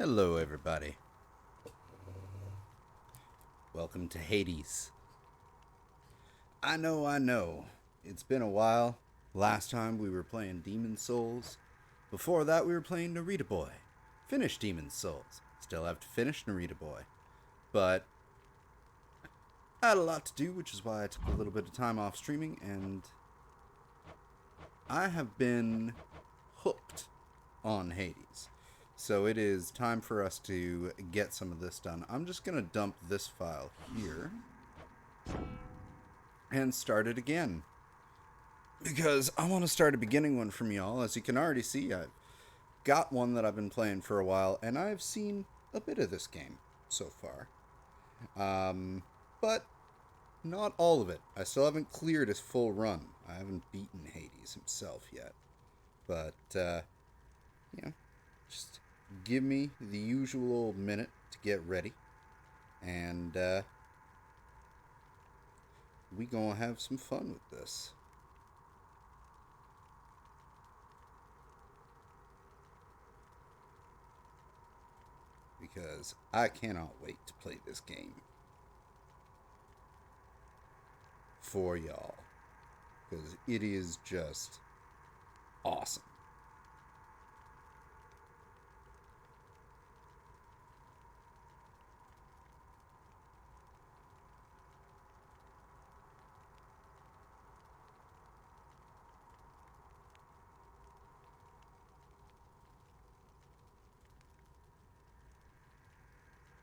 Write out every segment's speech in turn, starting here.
Hello, everybody. Welcome to Hades. I know. It's been a while. Last time we were playing Demon Souls. Before that, we were playing Narita Boy. Finished Demon Souls. Still have to finish Narita Boy. But I had a lot to do, which is why I took a little bit of time off streaming, and I have been hooked on Hades. So it is time for us to get some of this done. I'm just going to dump this file here and start it again, because I want to start a beginning one from y'all. As you can already see, I've got one that I've been playing for a while, and I've seen a bit of this game so far. But not all of it. I still haven't cleared his full run. I haven't beaten Hades himself yet. But, just give me the usual minute to get ready. And, we gonna have some fun with this. Because I cannot wait to play this game for y'all. Because it is just awesome.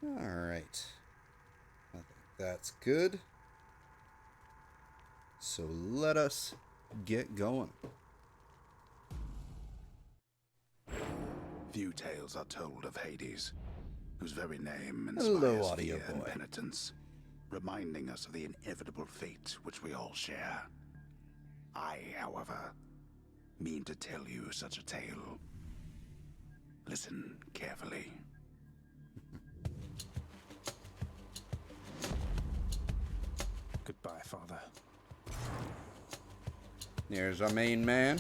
Alright. I think that's good. So let us get going. Few tales are told of Hades, whose very name Hello, inspires audio fear and boy. penitence, reminding us of the inevitable fate which we all share. I, however, mean to tell you such a tale. Listen carefully. Goodbye, Father. There's our main man.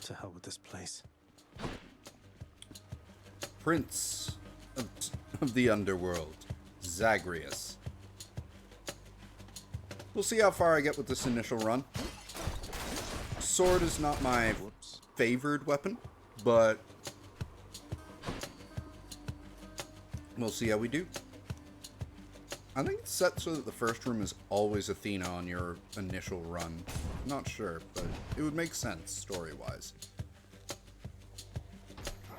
To hell with this place. Prince of the Underworld, Zagreus. We'll see how far I get with this initial run. Sword is not my favored weapon, but we'll see how we do. I think it's set so that the first room is always Athena on your initial run. Not sure, but it would make sense story-wise.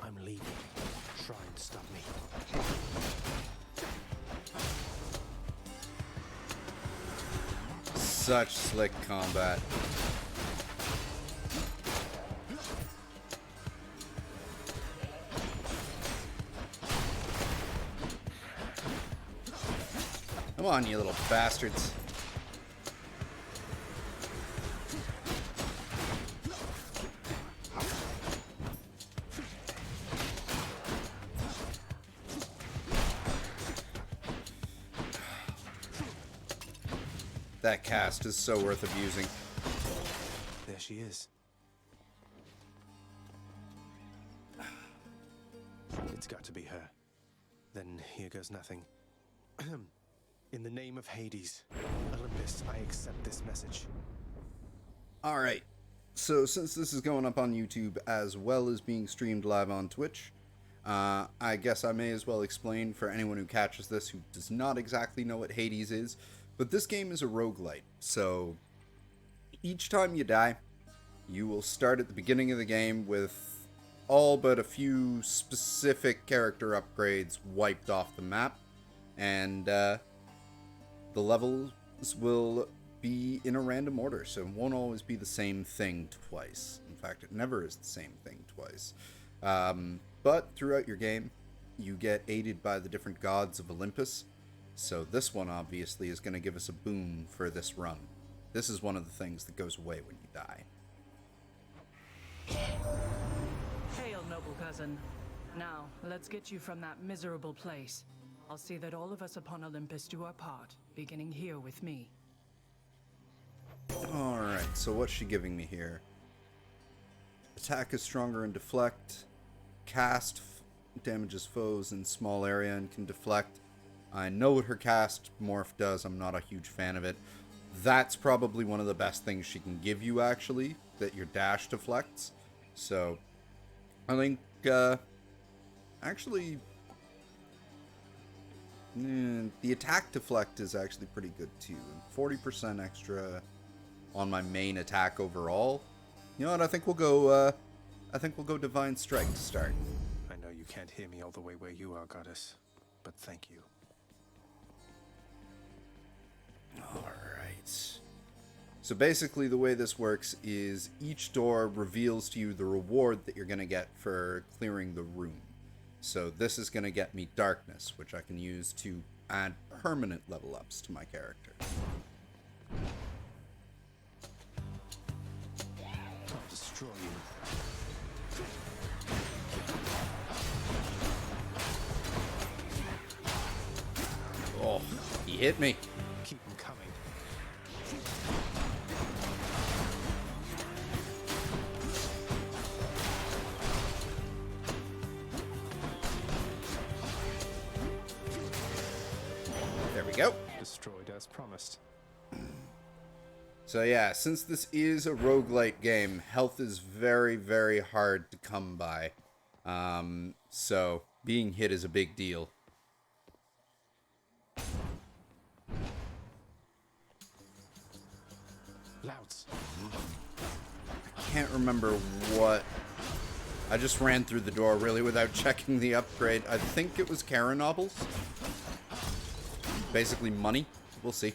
I'm leaving. Try and stop me. Such slick combat. Come on, you little bastards. That cast is so worth abusing. There she is. It's got to be her. Then here goes nothing. In the name of Hades, Olympus, I accept this message. Alright, so since this is going up on YouTube as well as being streamed live on Twitch, I guess I may as well explain for anyone who catches this who does not exactly know what Hades is, but this game is a roguelite, so each time you die, you will start at the beginning of the game with all but a few specific character upgrades wiped off the map, and the levels will be in a random order, so it won't always be the same thing twice. In fact, it never is the same thing twice. But throughout your game, you get aided by the different gods of Olympus, so this one obviously is going to give us a boon for this run. This is one of the things that goes away when you die. Hail, noble cousin. Now, let's get you from that miserable place. I'll see that all of us upon Olympus do our part, beginning here with me. Alright, so what's she giving me here? Attack is stronger and deflect. cast damages foes in small area and can deflect. I know what her cast morph does. I'm not a huge fan of it. That's probably one of the best things she can give you, actually, that your dash deflects. So, I think, actually, the attack deflect is actually pretty good, too. 40% extra on my main attack overall. You know what, I think we'll go Divine Strike to start. I know you can't hear me all the way where you are, Goddess, but thank you. Alright. So basically the way this works is each door reveals to you the reward that you're going to get for clearing the room. So this is going to get me Darkness, which I can use to add permanent level ups to my character. I'll destroy you. Oh, he hit me. Keep them coming. There we go. Destroyed as promised. So yeah, since this is a roguelite game, health is very, very hard to come by. So being hit is a big deal. Louds. Can't remember what. I just ran through the door really without checking the upgrade. I think it was Caranobles. Basically money. We'll see.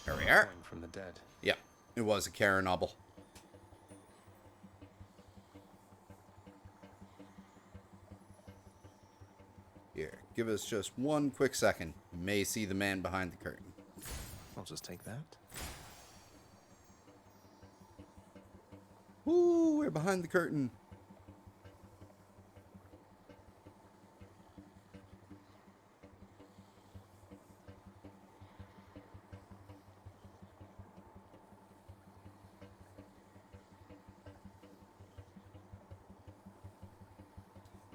There we are. Coin from the dead. Yeah, it was a Caranoble. Here, give us just one quick second. You may see the man behind the curtain. I'll just take that. Ooh, we're behind the curtain.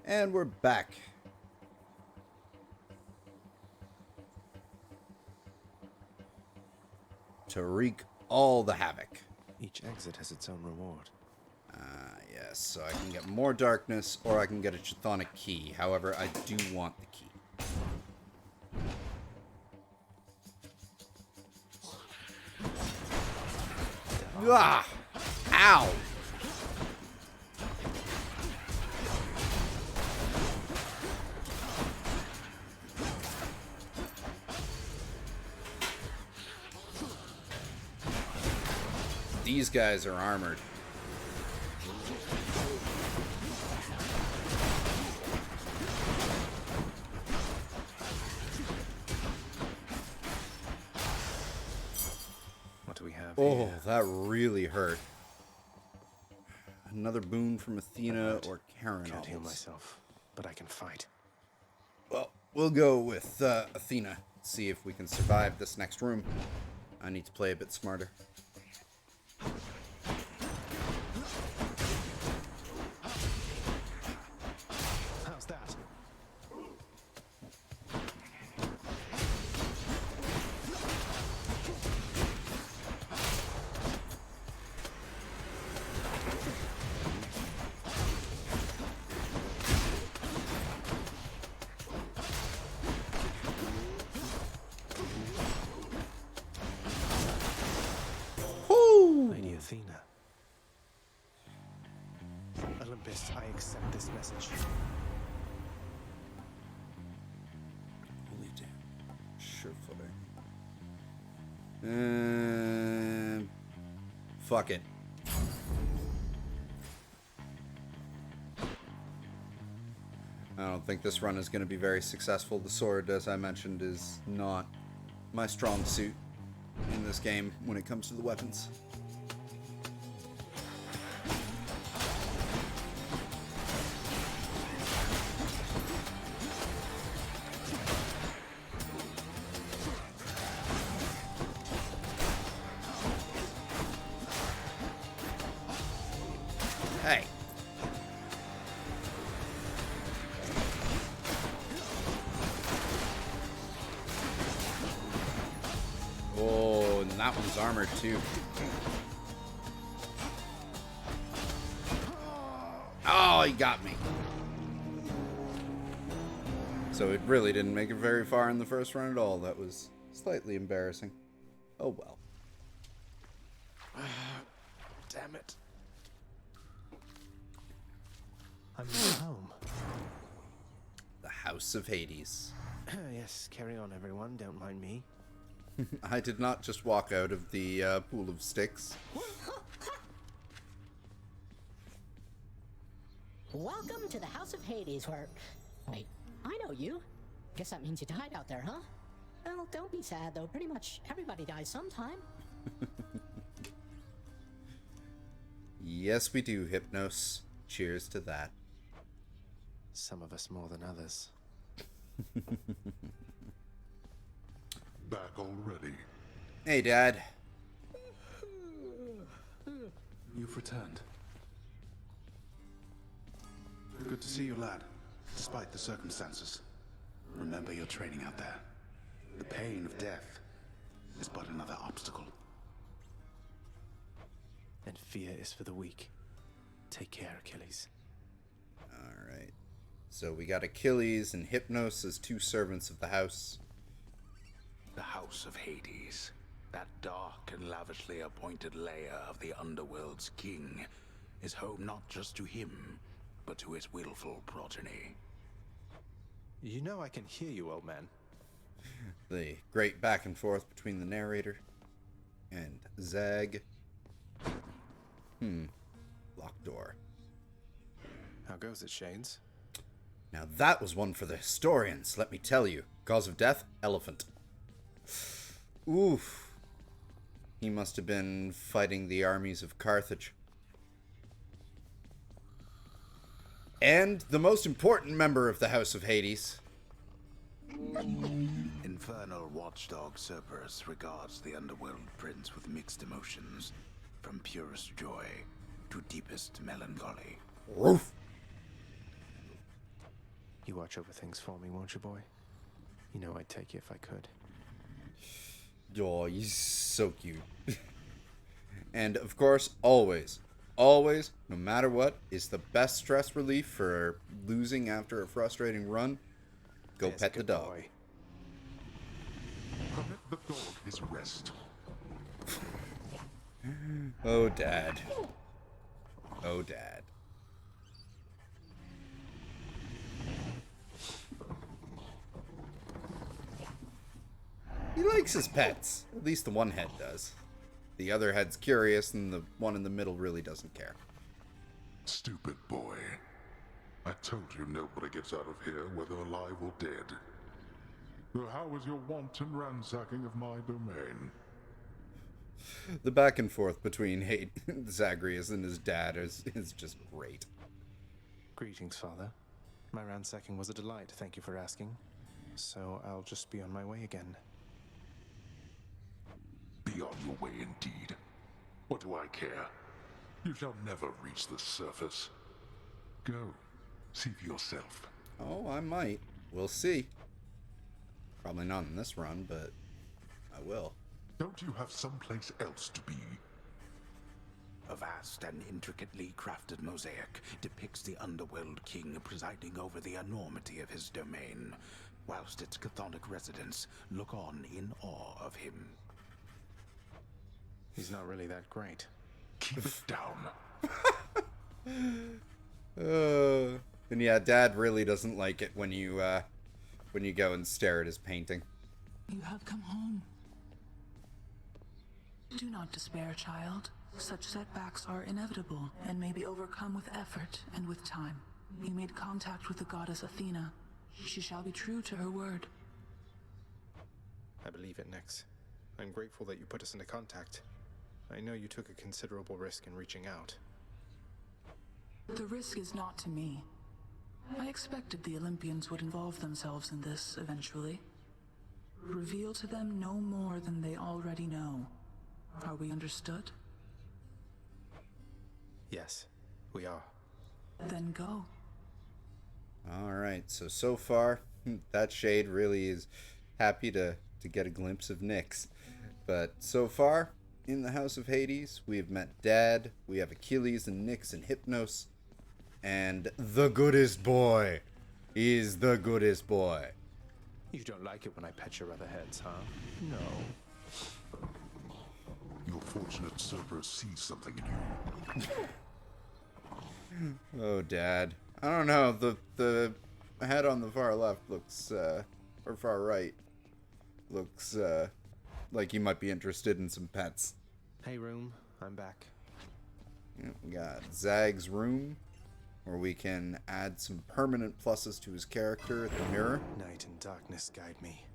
And we're back. To wreak all the havoc. Each exit has its own reward. Yes, so I can get more darkness, or I can get a chthonic key. However, I do want the key. Ah! Ow! These guys are armored. What do we have Oh, here? that really hurt. Another boon from Athena or Karen. Can't heal myself, but I can fight. Well, we'll go with Athena. See if we can survive this next room. I need to play a bit smarter. How's that? Woo! Lady Athena. Olympus, I accept this message. Holy damn. Sure footing. Fuck it. I don't think this run is going to be very successful. The sword, as I mentioned, is not my strong suit in this game when it comes to the weapons. Oh, and that one's armored too. Oh, he got me. So it really didn't make it very far in the first run at all. That was slightly embarrassing. Oh well. Damn it. I'm home. The House of Hades. Yes, carry on, everyone. Don't mind me. I did not just walk out of the pool of sticks. Welcome to the House of Hades, where... Wait, I know you. Guess that means you died out there, huh? Well, don't be sad, though. Pretty much everybody dies sometime. Yes, we do, Hypnos. Cheers to that. Some of us more than others. Back already. Hey, Dad. You've returned. Good to see you, lad. Despite the circumstances. Remember your training out there. The pain of death is but another obstacle. And fear is for the weak. Take care, Achilles. Alright. So we got Achilles and Hypnos as two servants of the house. The House of Hades. That dark and lavishly appointed lair of the Underworld's king is home not just to him, but to his willful progeny. You know I can hear you, old man. The great back and forth between the narrator and Zag. Locked door. How goes it, Shades? Now that was one for the historians, let me tell you. Cause of death, elephant. Oof. He must have been fighting the armies of Carthage. And the most important member of the House of Hades. Infernal watchdog Cerberus regards the Underworld prince with mixed emotions, from purest joy to deepest melancholy. Roof. You watch over things for me, won't you, boy? You know I'd take you if I could. Oh, he's so cute. And of course, always, no matter what, is the best stress relief for losing after a frustrating run. Go There's a pet the good dog. boy. Permit the dog his rest. Oh, Dad. Oh, Dad. He likes his pets. At least the one head does. The other head's curious, and the one in the middle really doesn't care. Stupid boy. I told you nobody gets out of here, whether alive or dead. So how was your wanton ransacking of my domain? The back and forth between Zagreus and his dad is just great. Greetings, Father. My ransacking was a delight, thank you for asking. So I'll just be on my way again. Be on your way indeed. What do I care? You shall never reach the surface. Go. See for yourself. Oh, I might. We'll see. Probably not in this run, but I will. Don't you have someplace else to be? A vast and intricately crafted mosaic depicts the Underworld king presiding over the enormity of his domain, whilst its chthonic residents look on in awe of him. He's not really that great. Keep it down. And yeah, Dad really doesn't like it when you go and stare at his painting. You have come home. Do not despair, child. Such setbacks are inevitable and may be overcome with effort and with time. You made contact with the goddess Athena. She shall be true to her word. I believe it, Nyx. I'm grateful that you put us into contact. I know you took a considerable risk in reaching out. The risk is not to me. I expected the Olympians would involve themselves in this eventually. Reveal to them no more than they already know. Are we understood? Yes, we are. Then go. Alright, so far, that shade really is happy to get a glimpse of Nyx. But so far, in the House of Hades, we have met Dad, we have Achilles and Nyx and Hypnos, and the goodest boy. He's the goodest boy. You don't like it when I pet your other heads, huh? No. Your fortunate Cerberus sees something in you. Oh, Dad. I don't know. The head on the far left looks, or far right, looks, like you might be interested in some pets. Hey, room. I'm back. Yeah, we got Zag's room, where we can add some permanent pluses to his character at the mirror. Night and darkness guide me.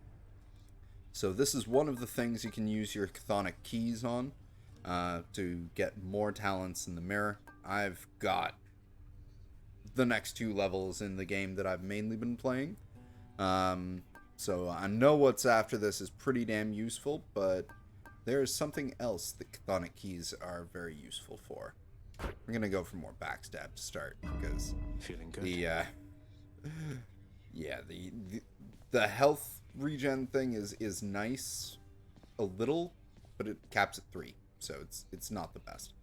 So this is one of the things you can use your chthonic keys on to get more talents in the mirror. I've got the next 2 levels in the game that I've mainly been playing. So I know what's after this is pretty damn useful, but there is something else that chthonic keys are very useful for. We're going to go for more backstab to start, because Feeling good? the health regen thing is nice a little, but it caps at 3, so it's not the best.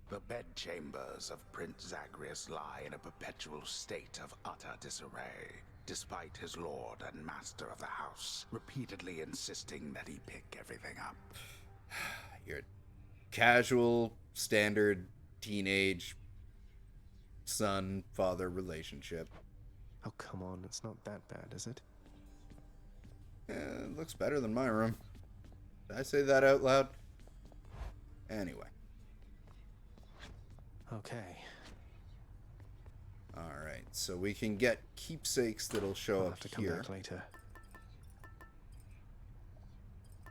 The bedchambers of Prince Zagreus lie in a perpetual state of utter disarray, despite his lord and master of the house repeatedly insisting that he pick everything up. Your casual, standard, teenage son-father relationship. Oh, come on. It's not that bad, is it? It looks better than my room. Did I say that out loud? Anyway. Okay. Alright, so we can get keepsakes that'll show I'll up have to come here. back later.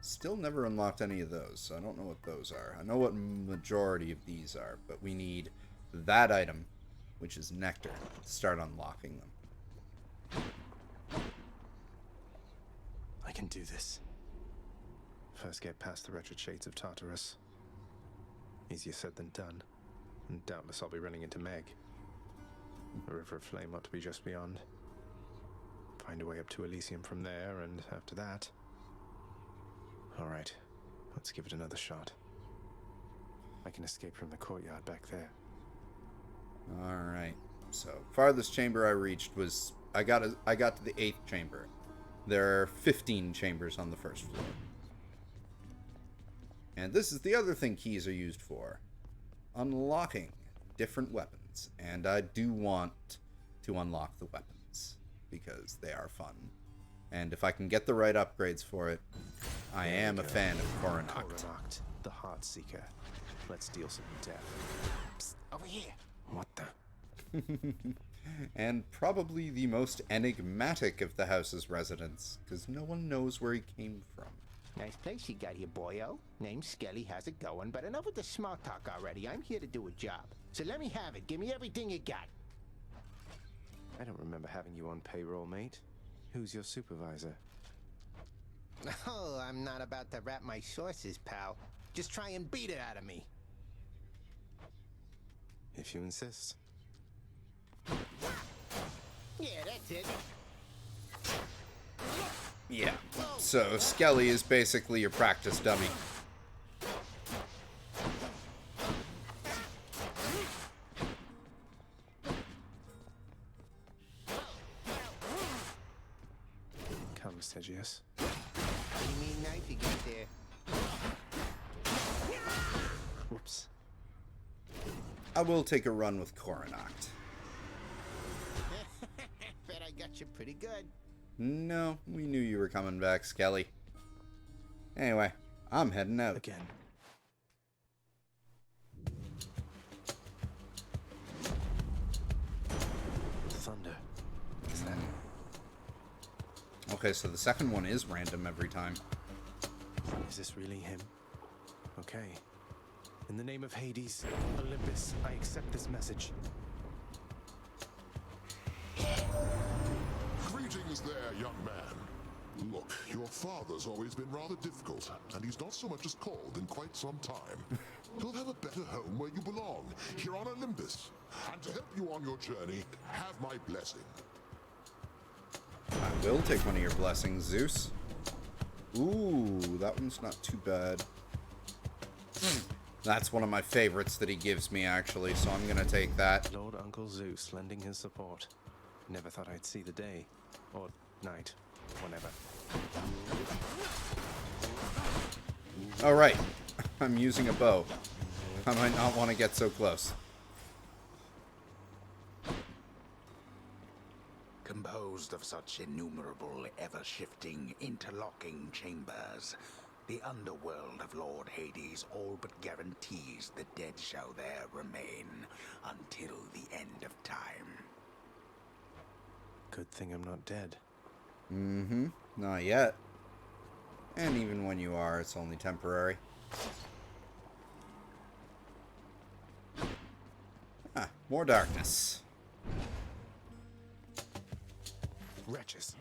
Still never unlocked any of those, so I don't know what those are. I know what majority of these are, but we need that item, which is nectar, to start unlocking them. I can do this. First get past the wretched shades of Tartarus. Easier said than done. And doubtless I'll be running into Meg. The River of Flame ought to be just beyond. Find a way up to Elysium from there, and after that... Alright, let's give it another shot. I can escape from the courtyard back there. Alright, so farthest chamber I reached was... I got to the 8th chamber. There are 15 chambers on the first floor. And this is the other thing keys are used for. Unlocking different weapons. And I do want to unlock the weapons, because they are fun. And if I can get the right upgrades for it, I am a fan of Coronact. Coronact, the Heart Seeker. Let's deal some death. Psst, over here. What the? And probably the most enigmatic of the house's residents, because no one knows where he came from. Nice place you got here, boyo. Name's Skelly, how's it going? But enough with the small talk already. I'm here to do a job. So let me have it. Give me everything you got. I don't remember having you on payroll, mate. Who's your supervisor? Oh, I'm not about to wrap my sources, pal. Just try and beat it out of me. If you insist. Yeah, that's it. Yeah, so Skelly is basically your practice dummy. Come, Stygius. You mean knife you got there? Whoops. I will take a run with Coronact. Bet I got you pretty good. No, we knew you were coming back, Skelly. Anyway, I'm heading out. Again. Thunder. What's that? Okay, so the second one is random every time. Is this really him? Okay. In the name of Hades, Olympus, I accept this message. Greetings there, young man. Look, your father's always been rather difficult, and he's not so much as called in quite some time. You'll have a better home where you belong, here on Olympus. And to help you on your journey, have my blessing. I will take one of your blessings, Zeus. Ooh, that one's not too bad. That's one of my favorites that he gives me, actually, so I'm gonna take that. Lord Uncle Zeus lending his support. Never thought I'd see the day. Or night. Whenever. Alright, I'm using a bow. I might not want to get so close. Composed of such innumerable, ever-shifting, interlocking chambers, the underworld of Lord Hades all but guarantees the dead shall there remain until the end of time. Good thing I'm not dead. Mm-hmm. Not yet. And even when you are, it's only temporary. Ah, more darkness. Wretches.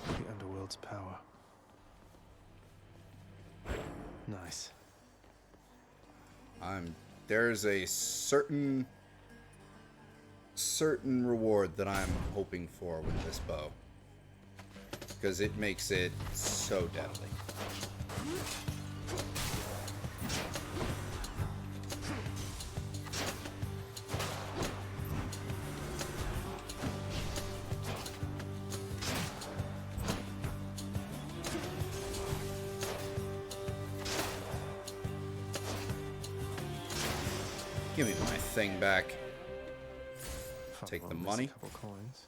The Underworld's power. Nice. There's a certain reward that I'm hoping for with this bow, because it makes it so deadly. Give me my thing back. Take the money. Couple coins.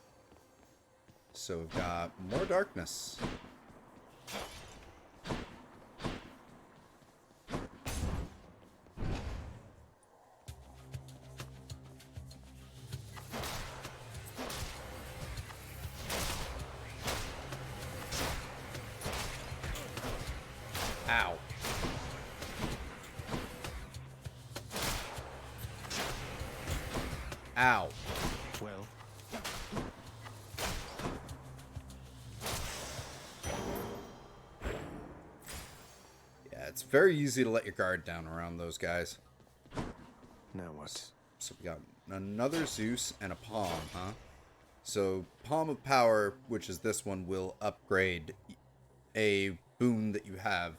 So we've got more darkness. Ow. Ow. Well, Yeah, it's very easy to let your guard down around those guys. now what? So we got another Zeus and a Palm, huh? So Palm of Power, which is this one, will upgrade a boon that you have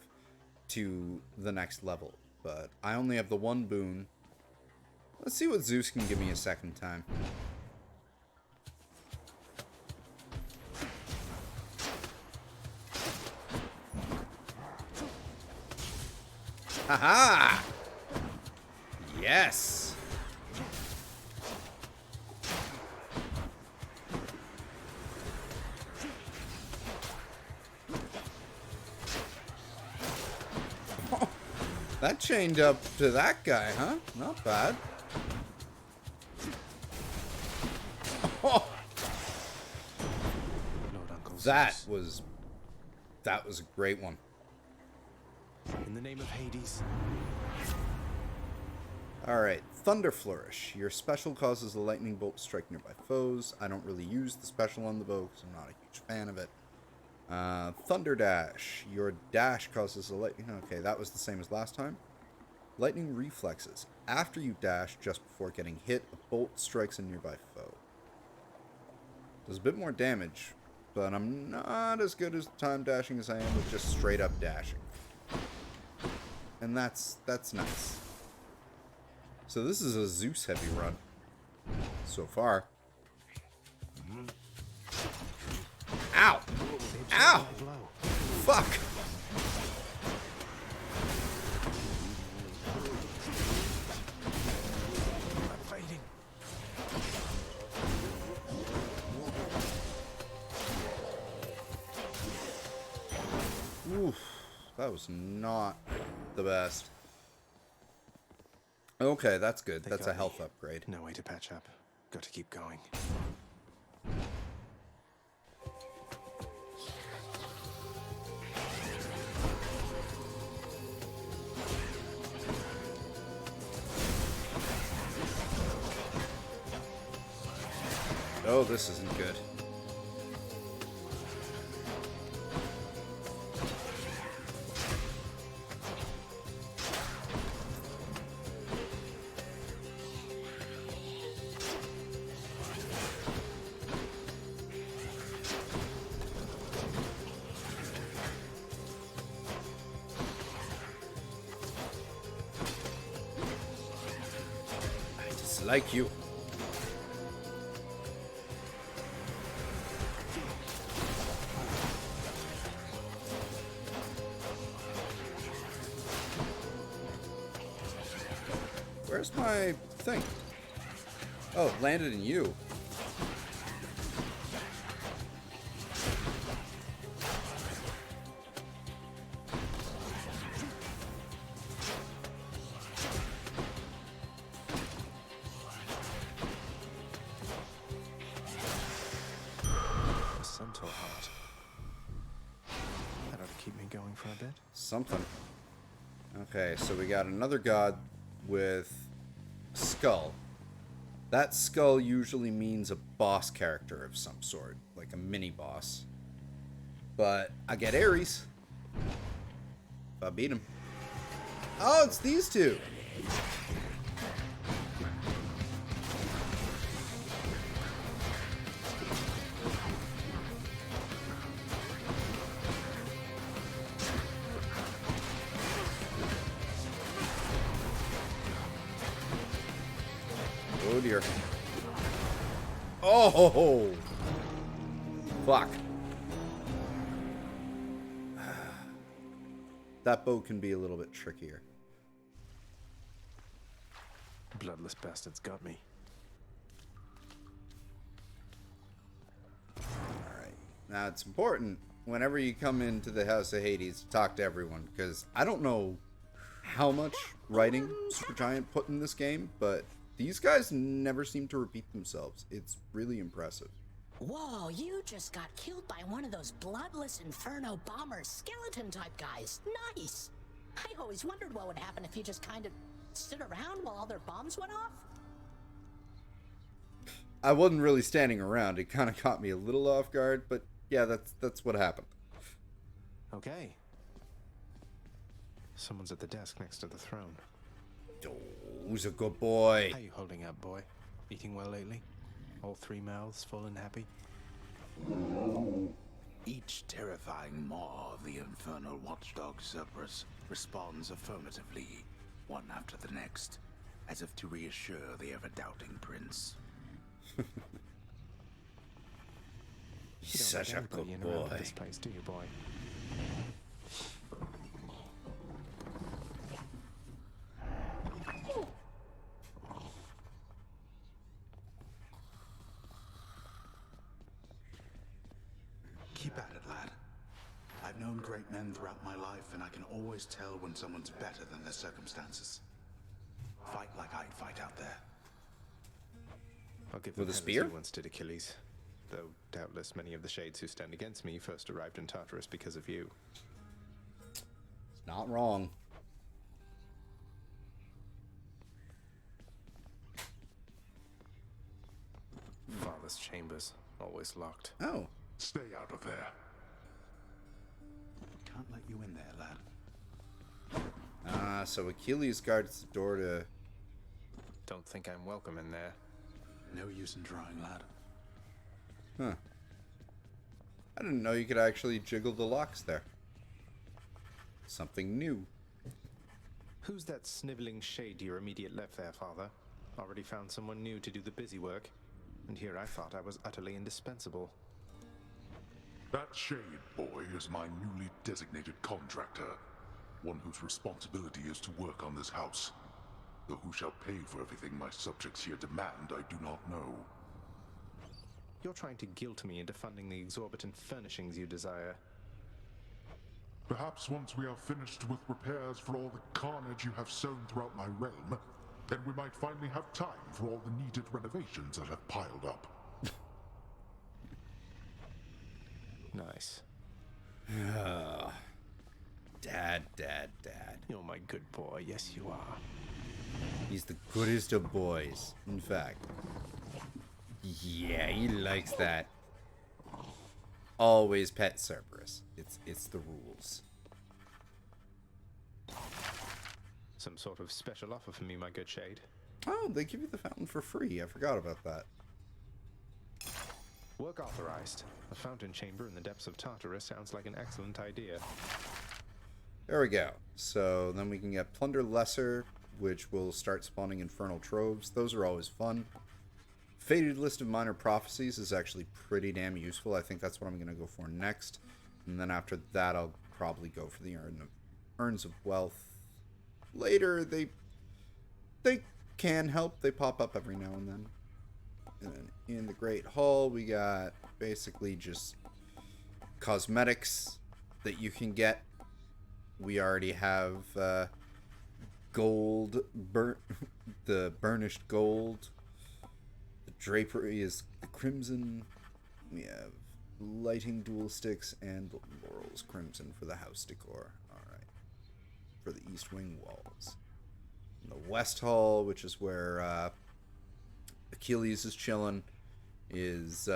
to the next level. But I only have the one boon. Let's see what Zeus can give me a second time. Haha! Yes! Oh, that chained up to that guy, huh? Not bad. Oh, Lord Uncle that Zeus. was a great one. In the name of Hades. Alright, Thunder Flourish. Your special causes a lightning bolt to strike nearby foes. I don't really use the special on the bow because I'm not a huge fan of it. Thunder Dash. Your dash causes a lightning... Okay, that was the same as last time. Lightning Reflexes. After you dash, just before getting hit, a bolt strikes a nearby foe. Does a bit more damage, but I'm not as good as time dashing as I am with just straight up dashing. And that's nice. So this is a Zeus heavy run so far. Ow! Ow! Fuck! I'm fighting. Oof. That was not the best. Okay, that's good. That's a health upgrade. No way to patch up. Got to keep going. Oh, this isn't good. Just like you. Where's my thing? Oh, it landed in you. A centaur heart. That ought to keep me going for a bit. Something. Okay, so we got another god with skull. That skull usually means a boss character of some sort, like a mini boss. But I get Ares. If I beat him. Oh, it's these two. Oh dear. Oh! Fuck. That bow can be a little bit trickier. Bloodless bastards got me. Alright. Now it's important whenever you come into the House of Hades to talk to everyone, because I don't know how much writing Supergiant put in this game, but these guys never seem to repeat themselves. It's really impressive. Whoa, you just got killed by one of those bloodless inferno bomber skeleton type guys. Nice! I always wondered what would happen if you just kind of stood around while all their bombs went off. I wasn't really standing around. It kind of caught me a little off guard, but yeah, that's what happened. Okay. Someone's at the desk next to the throne. Oh, who's a good boy? How you holding up, boy? Eating well lately? All three mouths full and happy? Each terrifying maw of the infernal watchdog Cerberus responds affirmatively, one after the next, as if to reassure the ever-doubting prince. He's such a good boy. This place, do you, boy? Keep at it, lad. I've known great men throughout my life, and I can always tell when someone's better than their circumstances. Fight like I'd fight out there. I'll give With them a hell spear? as you once did Achilles. Though doubtless many of the shades who stand against me first arrived in Tartarus because of you. It's not wrong. Father's chambers, always locked. Oh. Stay out of there. Can't let you in there, lad. So Achilles guards the door to... Don't think I'm welcome in there. No use in trying, lad. Huh. I didn't know you could actually jiggle the locks there. Something new. Who's that sniveling shade to your immediate left there, father? Already found someone new to do the busy work. And here I thought I was utterly indispensable. That shade boy is my newly designated contractor. One whose responsibility is to work on this house. Though who shall pay for everything my subjects here demand, I do not know. You're trying to guilt me into funding the exorbitant furnishings you desire. Perhaps once we are finished with repairs for all the carnage you have sown throughout my realm, then we might finally have time for all the needed renovations that have piled up. Nice. Dad. You're my good boy, yes you are. He's the goodest of boys, in fact. Yeah, he likes that. Always pet Cerberus. It's the rules. Some sort of special offer for me, my good shade. Oh, they give you the fountain for free. I forgot about that. Work authorized. A fountain chamber in the depths of Tartarus sounds like an excellent idea. There we go. So then we can get Plunder Lesser, which will start spawning infernal troves. Those are always fun. Faded List of Minor Prophecies is actually pretty damn useful. I think that's what I'm going to go for next. And then after that, I'll probably go for the Urns of Wealth. Later, they can help. They pop up every now and then. And then in the Great Hall, we got basically just cosmetics that you can get. We already have gold, the burnished gold. The drapery is the crimson. We have lighting dual sticks and laurels crimson for the house decor. Alright. For the east wing walls. In the West Hall, which is where Achilles is chilling, is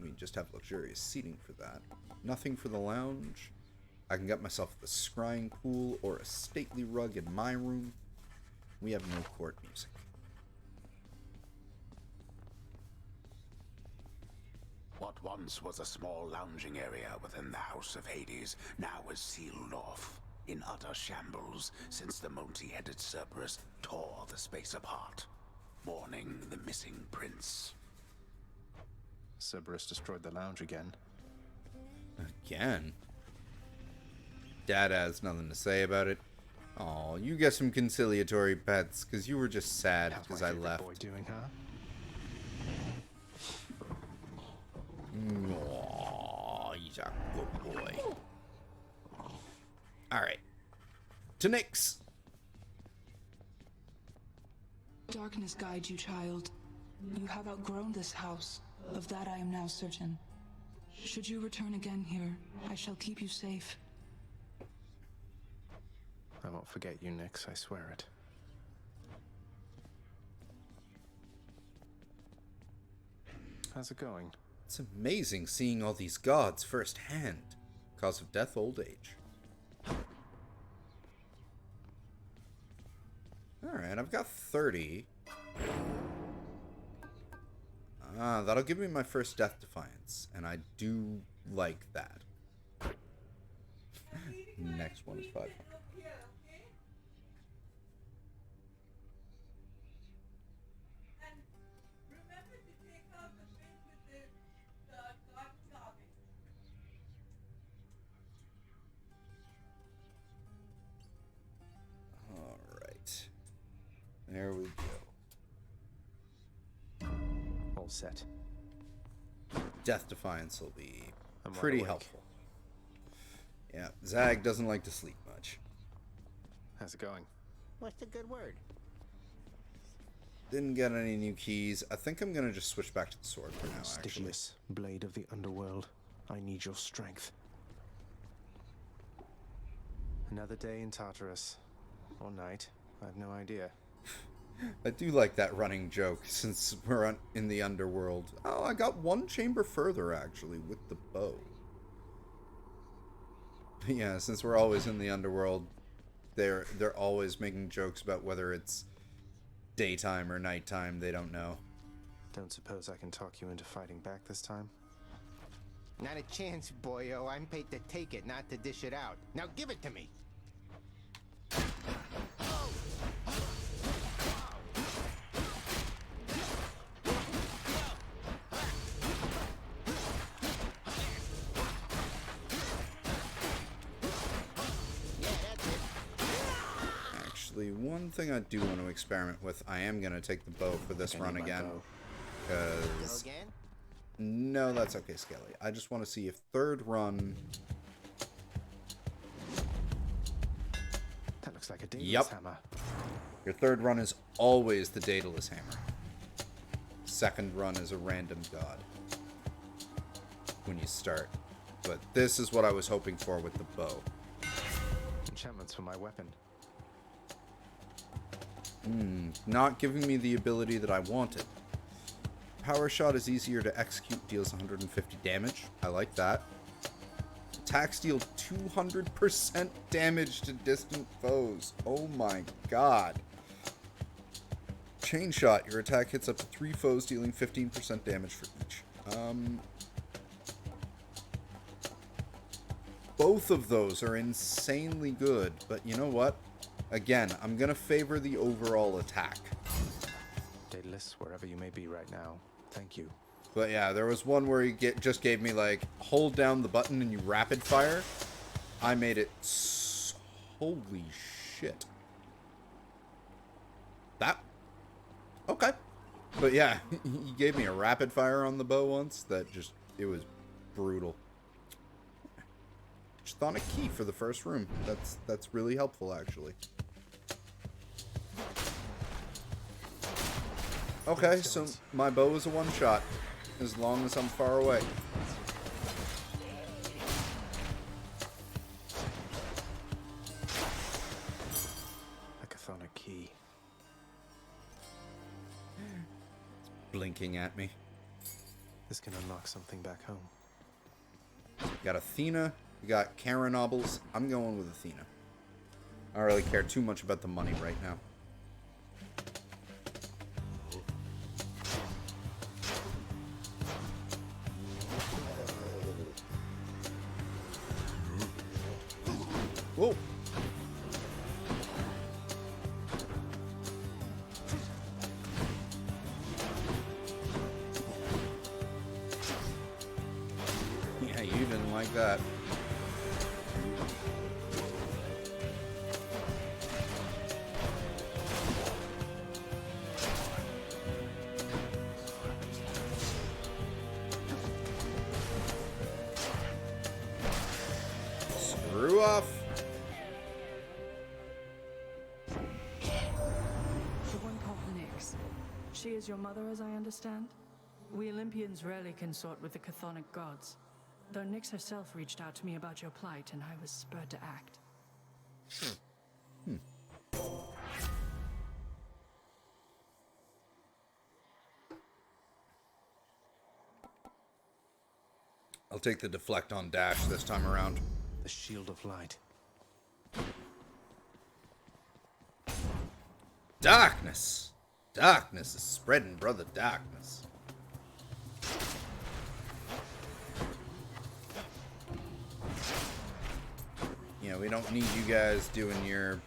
we just have luxurious seating for that. Nothing for the lounge. I can get myself the scrying pool or a stately rug in my room. We have no court music. What once was a small lounging area within the House of Hades now is sealed off, in utter shambles since the multi-headed Cerberus tore the space apart, mourning the missing prince. Cerberus destroyed the lounge again. Again? Dad has nothing to say about it. Oh, you get some conciliatory pets, because you were just sad How's because my I favorite left. boy doing, huh? Oh, he's a good boy. Alright. To Nyx. Darkness guide you, child. You have outgrown this house. Of that I am now certain. Should you return again here, I shall keep you safe. I won't forget you, Nyx, I swear it. How's it going? It's amazing seeing all these gods firsthand. Cause of death, old age. Alright, I've got 30. That'll give me my first Death Defiance, and I do like that. Next one is 500. Alright. There we go. All set. Death Defiance will be I'm wide pretty awake. helpful. Yeah, Zag doesn't like to sleep much. How's it going? What's the good word? Didn't get any new keys. I think I'm gonna just switch back to the sword for now, actually. Prestigious blade of the underworld. I need your strength. Another day in Tartarus. Or night. I have no idea. I do like that running joke since we're in the underworld. Oh, I got one chamber further, actually, with the bow. Yeah, since we're always in the underworld, they're always making jokes about whether it's daytime or nighttime. They don't know. Don't suppose I can talk you into fighting back this time? Not a chance, boyo. I'm paid to take it, not to dish it out. Now give it to me. Actually, one thing I do want to experiment with, I am going to take the bow for this run again. Go Because... again? No, that's okay, Skelly. I just want to see if third run... That looks like a Daedalus Yep. hammer. Your third run is always the Daedalus hammer. Second run is a random god. When you start. But this is what I was hoping for with the bow. Enchantments for my weapon. Not giving me the ability that I wanted. Power shot is easier to execute, deals 150 damage. I like that. Attacks deal 200% damage to distant foes. Oh my god. Chain shot, your attack hits up to 3 foes, dealing 15% damage for each. Both of those are insanely good, but you know what? Again, I'm going to favor the overall attack. Daedalus, wherever you may be right now, thank you. But yeah, there was one where he just gave me, like, hold down the button and you rapid fire. I made it... Holy shit. That... Okay. But yeah, he gave me a rapid fire on the bow once that just... It was brutal. Just on a key for the first room. That's really helpful, actually. Okay, so my bow is a one-shot. As long as I'm far away. A chthonic key. It's blinking at me. This can unlock something back home. We got Athena. We got Karen Nobles. I'm going with Athena. I don't really care too much about the money right now. Whoa. Yeah, you didn't like that. Screw off. The one called Nyx. She is your mother, as I understand? We Olympians rarely consort with the chthonic gods, though Nyx herself reached out to me about your plight, and I was spurred to act. I'll take the deflect on dash this time around. The shield of light. Darkness! Darkness is spreading, brother, darkness. You know, we don't need you guys doing your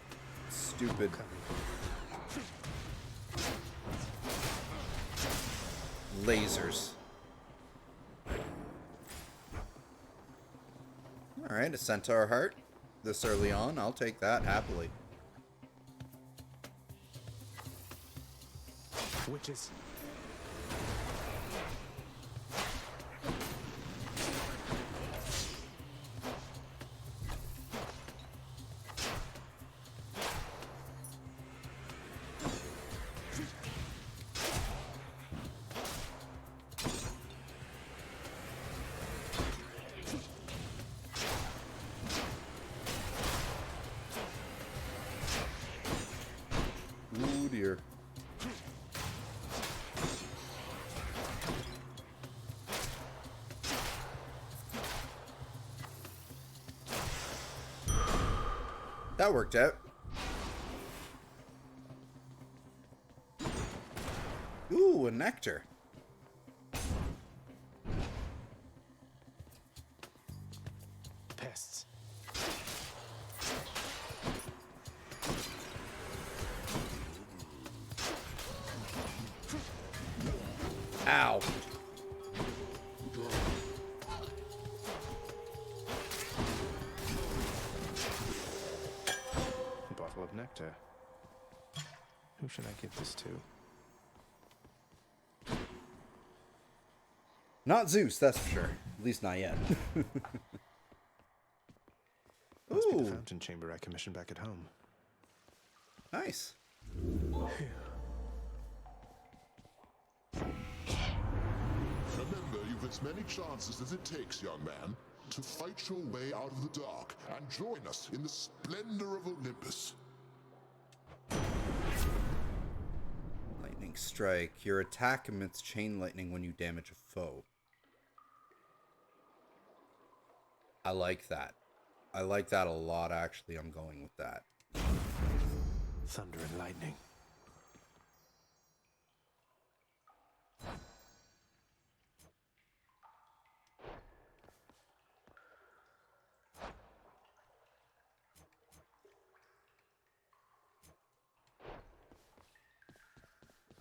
stupid lasers. Alright, a centaur heart. This early on, I'll take that happily. Witches. Ooh dear. That worked out. Ooh, a nectar. Pests. Ow. Bottle of nectar. Who should I give this to? Not Zeus, that's for sure. At least not yet. Must be the Ooh, fountain chamber I commissioned back at home. nice. Remember, you've as many chances as it takes, young man, to fight your way out of the dark and join us in the splendor of Olympus. Lightning strike. Your attack emits chain lightning when you damage a foe. I like that. I like that a lot, actually. I'm going with that. Thunder and lightning.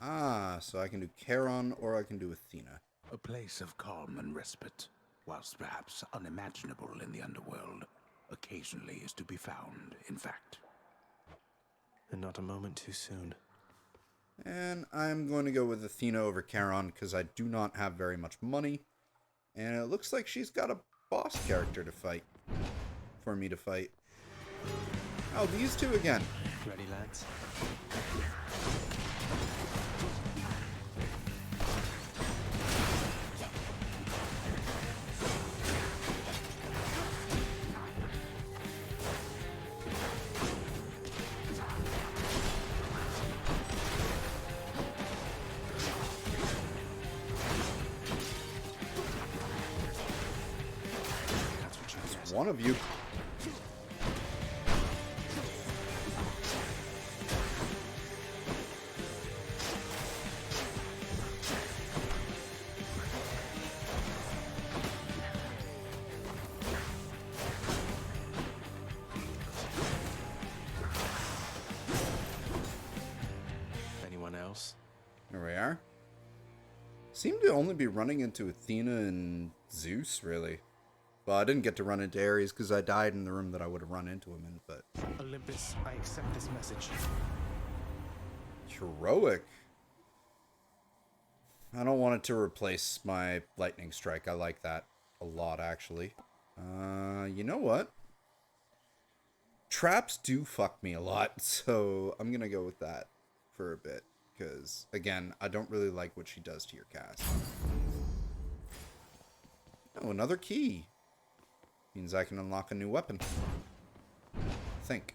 Ah, so I can do Charon or I can do Athena. A place of calm and respite, whilst perhaps unimaginable in the underworld, occasionally is to be found, in fact. And not a moment too soon. And I'm going to go with Athena over Charon because I do not have very much money. And it looks like she's got a boss character to fight. For me to fight. Oh, these two again. Ready, lads? One of you. Anyone else? There we are. Seem to only be running into Athena and Zeus, really. Well, I didn't get to run into Ares because I died in the room that I would have run into him in, but... Olympus, I accept this message. Heroic. I don't want it to replace my lightning strike. I like that a lot, actually. You know what? Traps do fuck me a lot, so I'm gonna go with that for a bit. Because, again, I don't really like what she does to your cast. Oh, another key. Means I can unlock a new weapon. I think.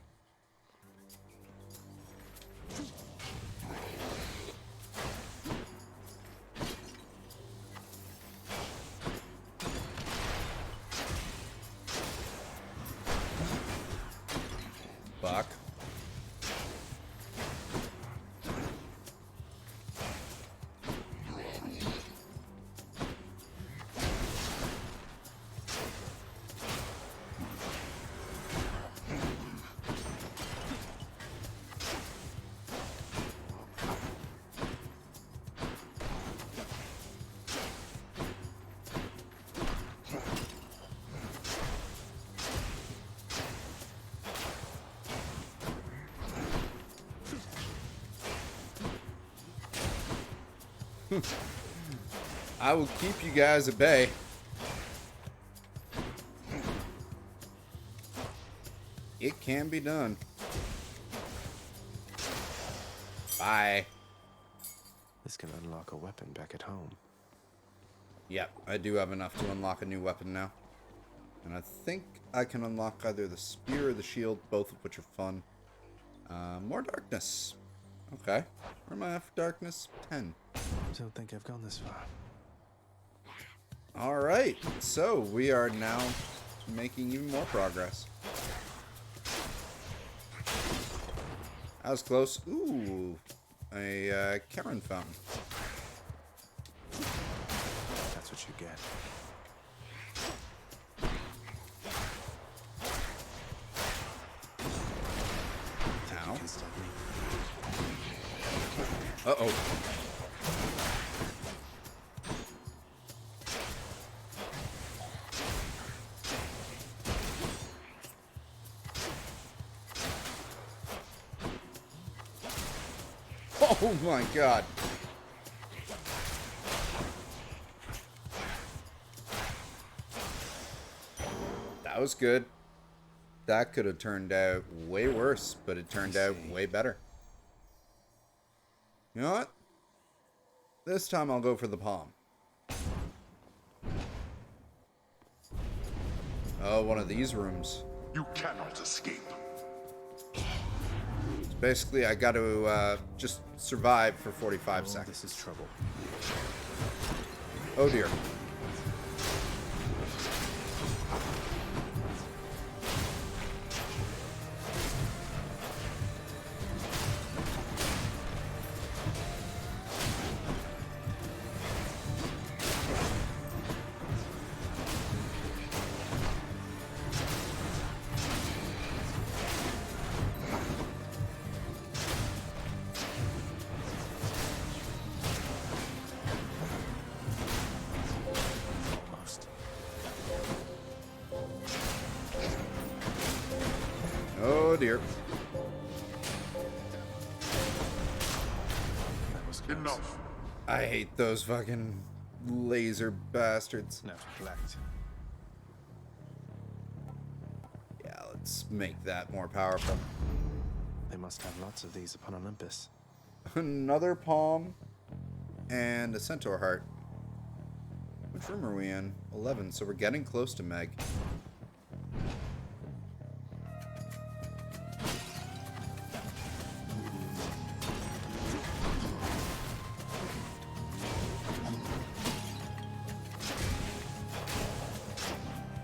Buck. I will keep you guys at bay. It can be done. Bye. This can unlock a weapon back at home. Yep, I do have enough to unlock a new weapon now. And I think I can unlock either the spear or the shield, both of which are fun. More darkness. Okay. Where am I at for darkness? 10. Don't think I've gone this far. Alright, so we are now making even more progress. That was close. Ooh, a Charon fountain. That's what you get. Ow. You can stop me. Uh-oh. Oh my god. That was good. That could have turned out way worse, but it turned out way better. You know what? This time I'll go for the palm. Oh, one of these rooms. You cannot escape. Basically, I got to just survive for 45 seconds. This is trouble. Oh dear. dear. That was close. Enough. I hate those fucking laser bastards. Now to collect. Yeah, let's make that more powerful. They must have lots of these upon Olympus. Another palm and a centaur heart. Which room are we in? 11, so we're getting close to Meg.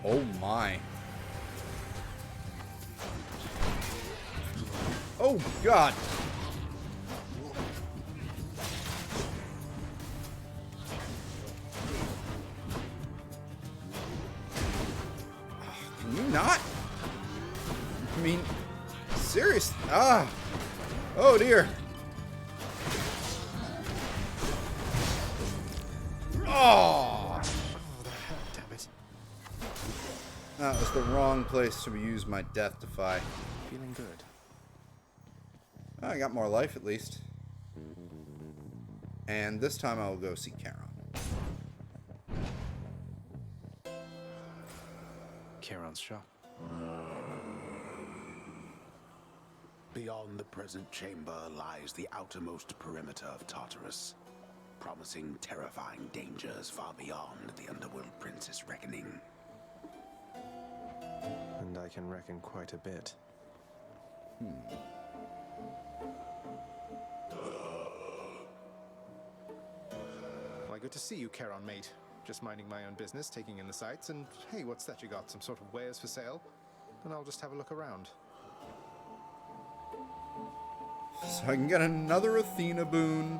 Oh my. Oh god. Can you not? I mean, serious. Ah. Oh dear. Oh. Damn it. That was the wrong place to use my death defy. Feeling good. I got more life at least. And this time I'll go see Charon. Charon's shop. Beyond the present chamber lies the outermost perimeter of Tartarus, promising terrifying dangers far beyond the Underworld Prince's reckoning. And I can reckon quite a bit. Why, good to see you, Charon, mate. Just minding my own business, taking in the sights, and hey, what's that you got? Some sort of wares for sale? Then I'll just have a look around. So I can get another Athena boon.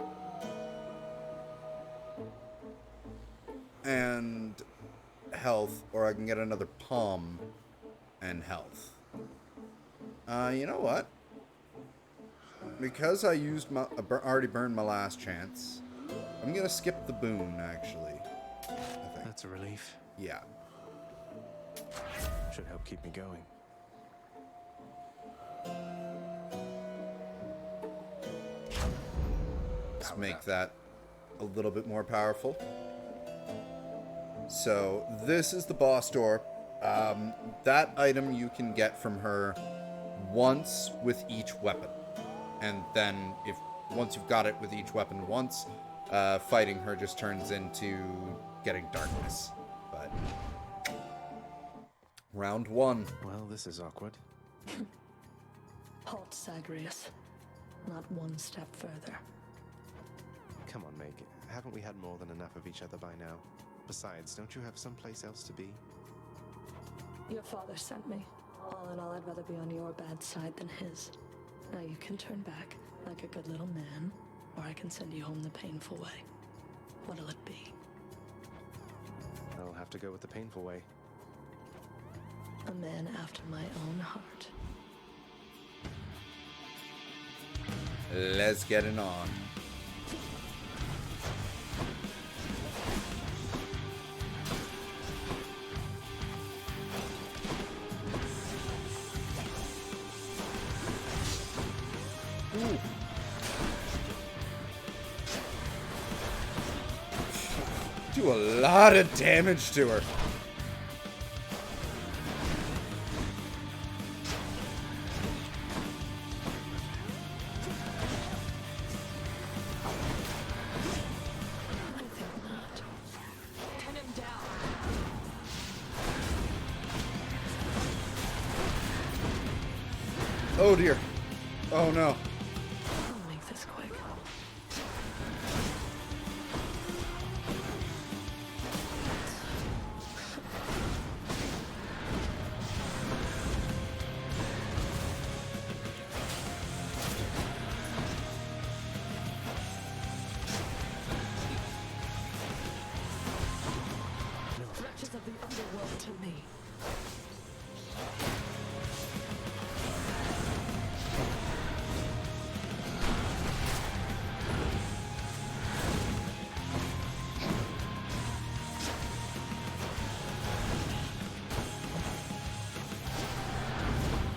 And health, or I can get another palm and health. You know what? Because I used my already burned my last chance, I'm gonna skip the boon actually. I think. That's a relief. Yeah. Should help keep me going. Let's make that a little bit more powerful. So this is the boss door. That item you can get from her once with each weapon, and then once you've got it with each weapon once, fighting her just turns into getting darkness. But round one. Well, this is awkward. Halt, Zagreus. Not one step further. Come on, Meg. Haven't we had more than enough of each other by now? Besides, don't you have someplace else to be? Your father sent me. All in all, I'd rather be on your bad side than his. Now you can turn back like a good little man, or I can send you home the painful way. What'll it be? I'll have to go with the painful way. A man after my own heart. Let's get it on. Ooh. Do a lot of damage to her. I think not. Pin him down. Oh dear. Oh no. I'll make this quick. Wretches of the Underworld to me.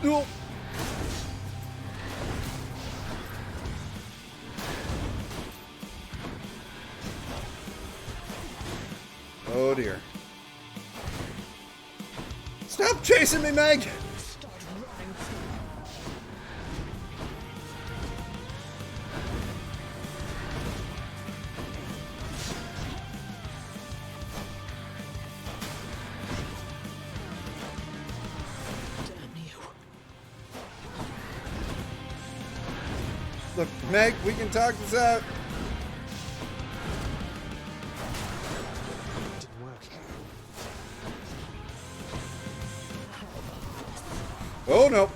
No. Oh dear. Stop chasing me, Meg! Look, Meg, we can talk this out. Didn't work. Oh no.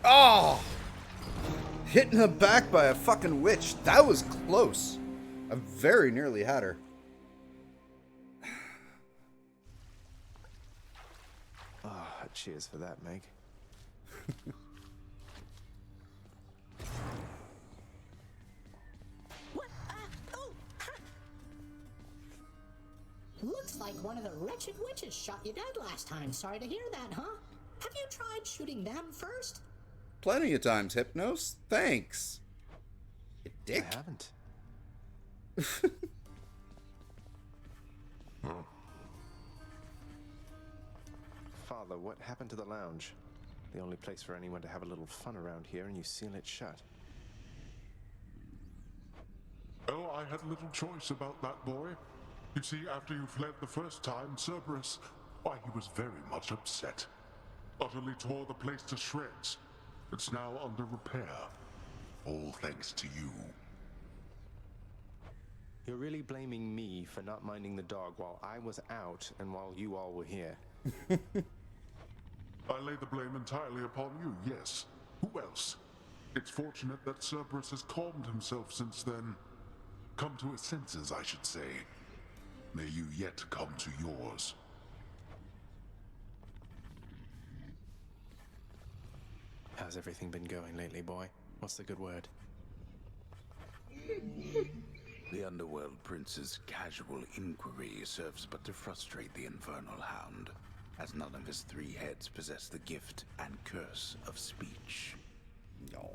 Oh! Hit in the back by a fucking witch. That was close. I very nearly had her. Ah, cheers for that, Meg. What? Oh! Ha. Looks like one of the wretched witches shot you dead last time. Sorry to hear that, huh? Have you tried shooting them first? Plenty of times, Hypnos. Thanks. You dick. I haven't. Father, what happened to the lounge? The only place for anyone to have a little fun around here, and you seal it shut. Oh, I had little choice about that boy. You see, after you fled the first time, Cerberus, why, he was very much upset. Utterly tore the place to shreds. It's now under repair. All thanks to you. You're really blaming me for not minding the dog while I was out and while you all were here. I lay the blame entirely upon you, yes. Who else? It's fortunate that Cerberus has calmed himself since then. Come to his senses, I should say. May you yet come to yours. How's everything been going lately, boy? What's the good word? The Underworld Prince's casual inquiry serves but to frustrate the Infernal Hound, as none of his three heads possess the gift and curse of speech. No.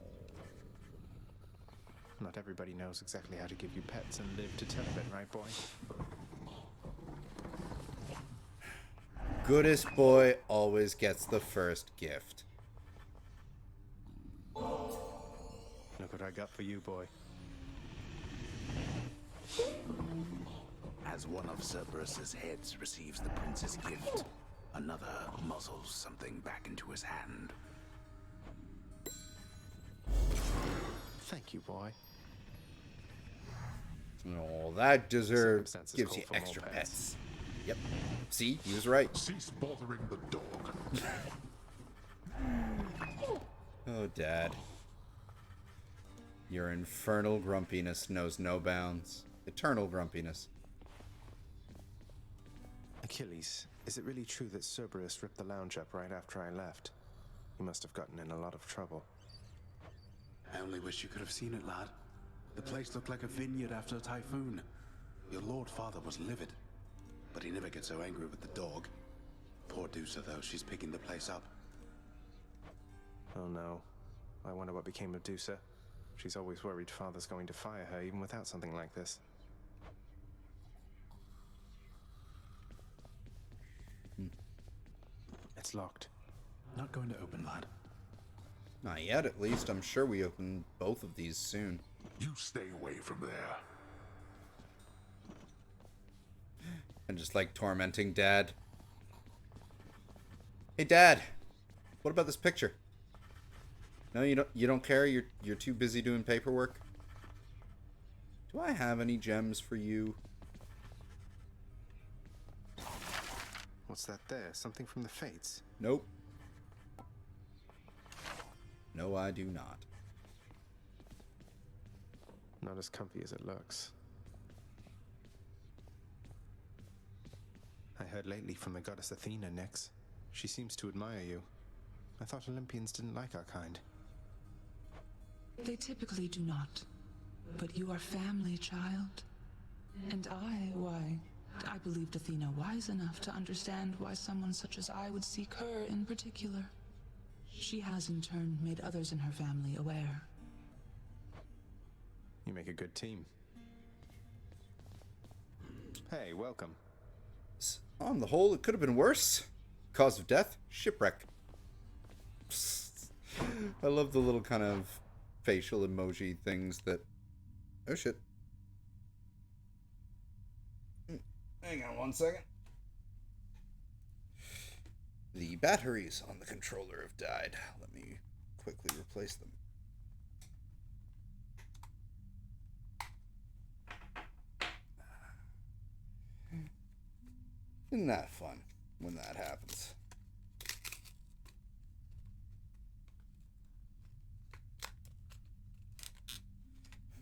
Not everybody knows exactly how to give you pets and live to tell of it, right, boy? Goodest boy always gets the first gift. Look what I got for you, boy. As one of Cerberus's heads receives the prince's gift, another muzzles something back into his hand. Thank you, boy. Oh, that deserves Circumstances gives call you for more extra pets. pets. Yep. See, he was right. Cease bothering the dog. Oh, Dad. Your infernal grumpiness knows no bounds. Eternal grumpiness. Achilles, is it really true that Cerberus ripped the lounge up right after I left? He must have gotten in a lot of trouble. I only wish you could have seen it, lad. The place looked like a vineyard after a typhoon. Your Lord Father was livid, but he never gets so angry with the dog. Poor Dusa, though, she's picking the place up. Oh no. I wonder what became of Dusa. She's always worried Father's going to fire her even without something like this. It's locked. Not going to open, lad. Not yet, at least. I'm sure we open both of these soon. You stay away from there. And just like tormenting Dad. Hey, Dad. What about this picture? No, you don't care? You're too busy doing paperwork? Do I have any gems for you? What's that there? Something from the Fates? Nope. No, I do not. Not as comfy as it looks. I heard lately from the goddess Athena, Nyx. She seems to admire you. I thought Olympians didn't like our kind. They typically do not. But you are family, child. And I believed Athena wise enough to understand why someone such as I would seek her in particular. She has in turn made others in her family aware. You make a good team. Hey, welcome. On the whole, it could have been worse. Cause of death, shipwreck. I love the little kind of facial emoji things that... Oh shit. Hang on one second. The batteries on the controller have died. Let me quickly replace them. Isn't that fun when that happens?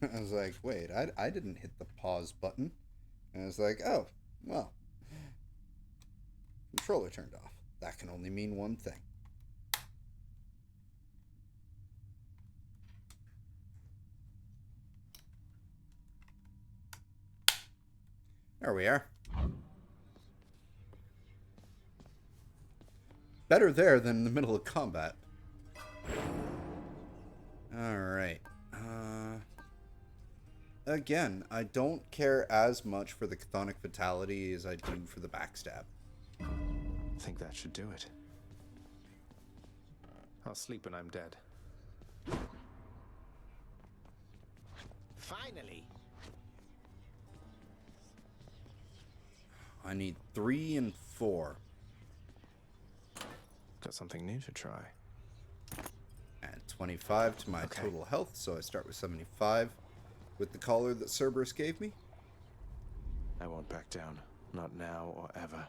I was like, wait, I didn't hit the pause button. And I was like, oh, well. Controller turned off. That can only mean one thing. There we are. Better there than in the middle of combat. Alright. Again, I don't care as much for the chthonic fatality as I do for the backstab. I think that should do it. I'll sleep when I'm dead. Finally! I need 3 and 4. Got something new to try. Add 25 to my total health, so I start with 75. With the collar that Cerberus gave me. I won't back down. Not now or ever.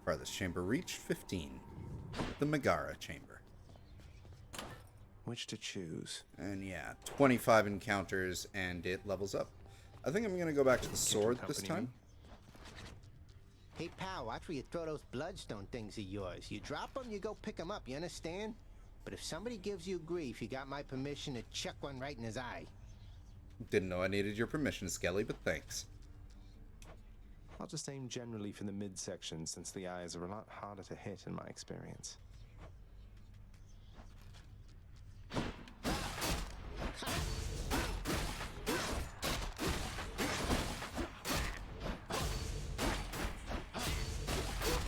Farthest chamber reached, 15. The Megaera chamber. Which to choose? And yeah, 25 encounters, and it levels up. I think I'm going to go back to the sword this time. Hey, pal, watch where you throw those bloodstone things of yours. You drop them, you go pick them up, you understand? But if somebody gives you grief, you got my permission to chuck one right in his eye. Didn't know I needed your permission, Skelly, but thanks. I'll just aim generally for the midsection, since the eyes are a lot harder to hit in my experience.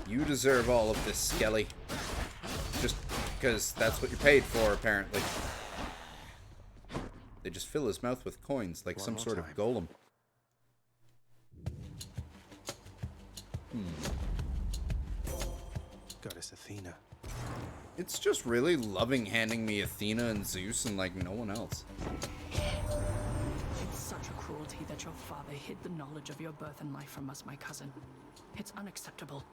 You deserve all of this, Skelly. Just because that's what you're paid for, apparently. They just fill his mouth with coins, like some sort of golem. Goddess Athena. It's just really loving handing me Athena and Zeus and, like, no one else. It's such a cruelty that your father hid the knowledge of your birth and life from us, my cousin. It's unacceptable.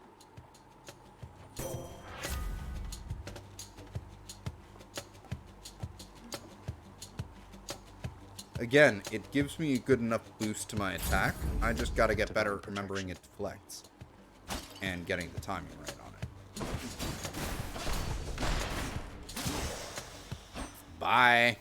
Again, it gives me a good enough boost to my attack. I just gotta get better at remembering it deflects. And getting the timing right on it. Bye.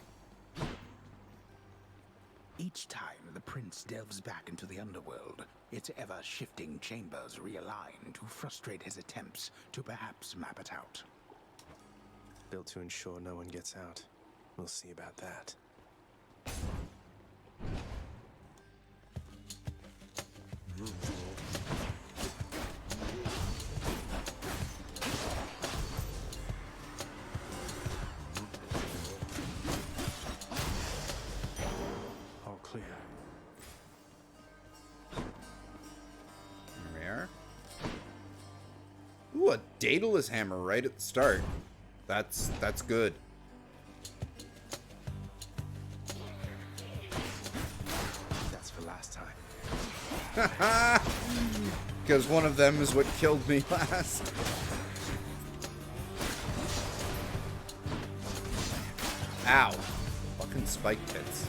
Each time the prince delves back into the underworld, its ever-shifting chambers realign to frustrate his attempts to perhaps map it out. Built to ensure no one gets out. We'll see about that. All clear. Here we are. Ooh, a Daedalus hammer right at the start. That's good. That's for last time. Because one of them is what killed me last. Ow. Fucking spike pits.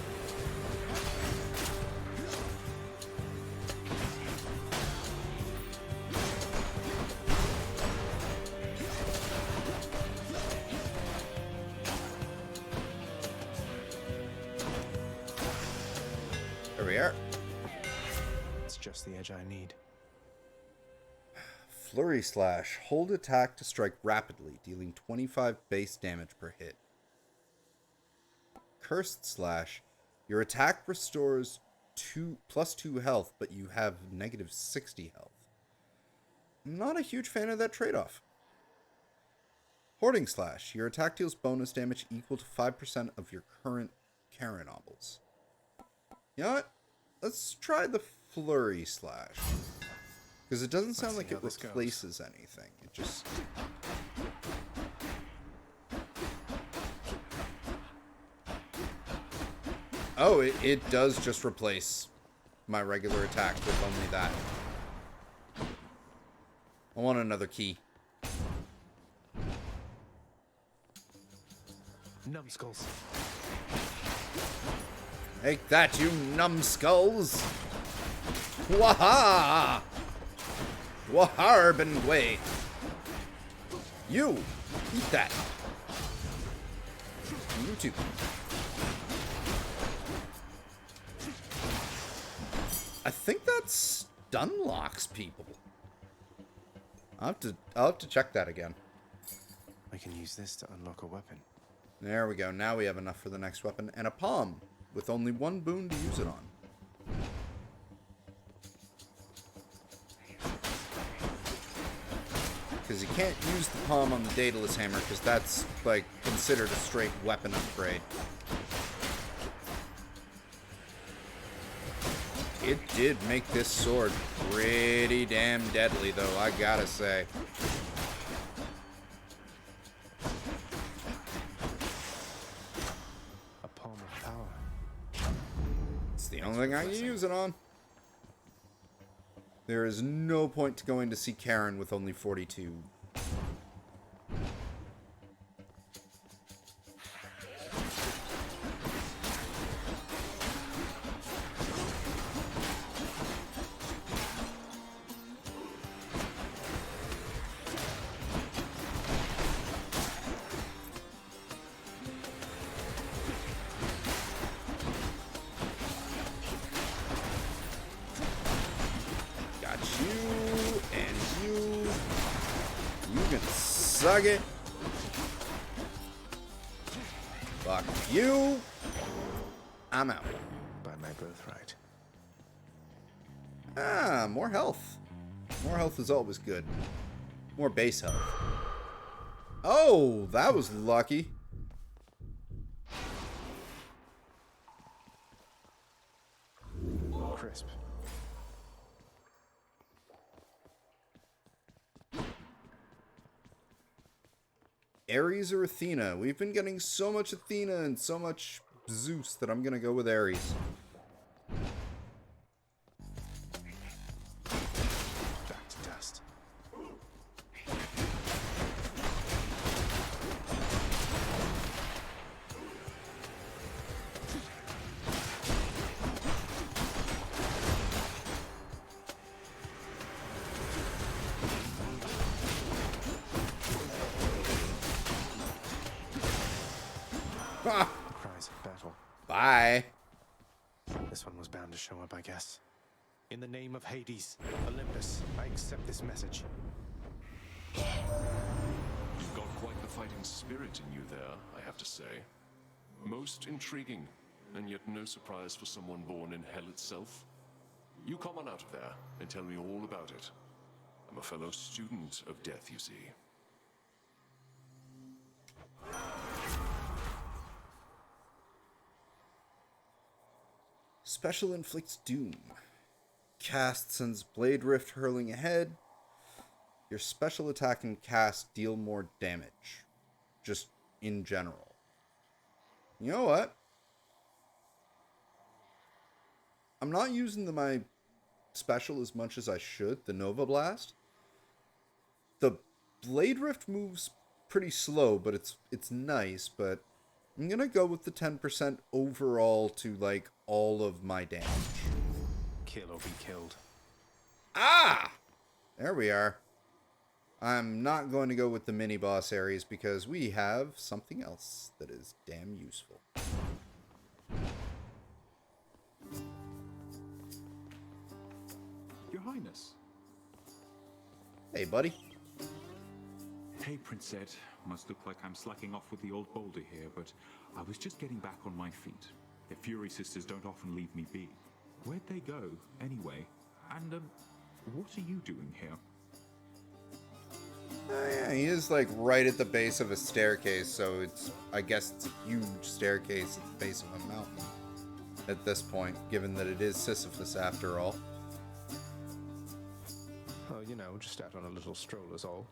we are. It's just the edge I need. Flurry Slash. Hold attack to strike rapidly, dealing 25 base damage per hit. Cursed Slash. Your attack restores +2 health, but you have -60 health. I'm not a huge fan of that trade-off. Hoarding Slash. Your attack deals bonus damage equal to 5% of your current Karen obels. You know what? Let's try the Flurry Slash. Because it doesn't sound like it replaces anything. It just... Oh, it does just replace my regular attack with only that. I want another key. Numbskulls. Take that, you numbskulls! Waha! Waharbengwe! You! Eat that! You too. I think that stun locks people. I'll have to check that again. I can use this to unlock a weapon. There we go. Now we have enough for the next weapon. And a palm, with only one boon to use it on. Because you can't use the palm on the Daedalus Hammer, because that's, like, considered a straight weapon upgrade. It did make this sword pretty damn deadly, though, I gotta say. A palm of power. It's the only thing I can use it on. There is no point to going to see Karen with only 42. Suck it. Fuck you. I'm out. By my birthright. Ah, more health. More health is always good. More base health. Oh, that was lucky. Crisp. Ares or Athena? We've been getting so much Athena and so much Zeus that I'm gonna go with Ares. Back to dust. Cries of battle. Bye. This one was bound to show up, I guess. In the name of Hades, Olympus, I accept this message. You've got quite the fighting spirit in you there, I have to say. Most intriguing, and yet no surprise for someone born in hell itself. You come on out of there and tell me all about it. I'm a fellow student of death, you see. Special inflicts doom. Cast sends Blade Rift hurling ahead. Your special attack and cast deal more damage. Just in general. You know what? I'm not using my special as much as I should, the Nova Blast. The Blade Rift moves pretty slow, but it's nice, but I'm gonna go with the 10% overall to, like, all of my damage. Kill or be killed. Ah! There we are. I'm not going to go with the mini-boss areas because we have something else that is damn useful. Your Highness. Hey, buddy. Hey, Prince Ed. Must look like I'm slacking off with the old boulder here, but I was just getting back on my feet. The Fury sisters don't often leave me be. Where'd they go, anyway? And, what are you doing here? Yeah, he is like right at the base of a staircase, so I guess it's a huge staircase at the base of a mountain at this point, given that it is Sisyphus after all. Oh, you know, just out on a little stroll is all.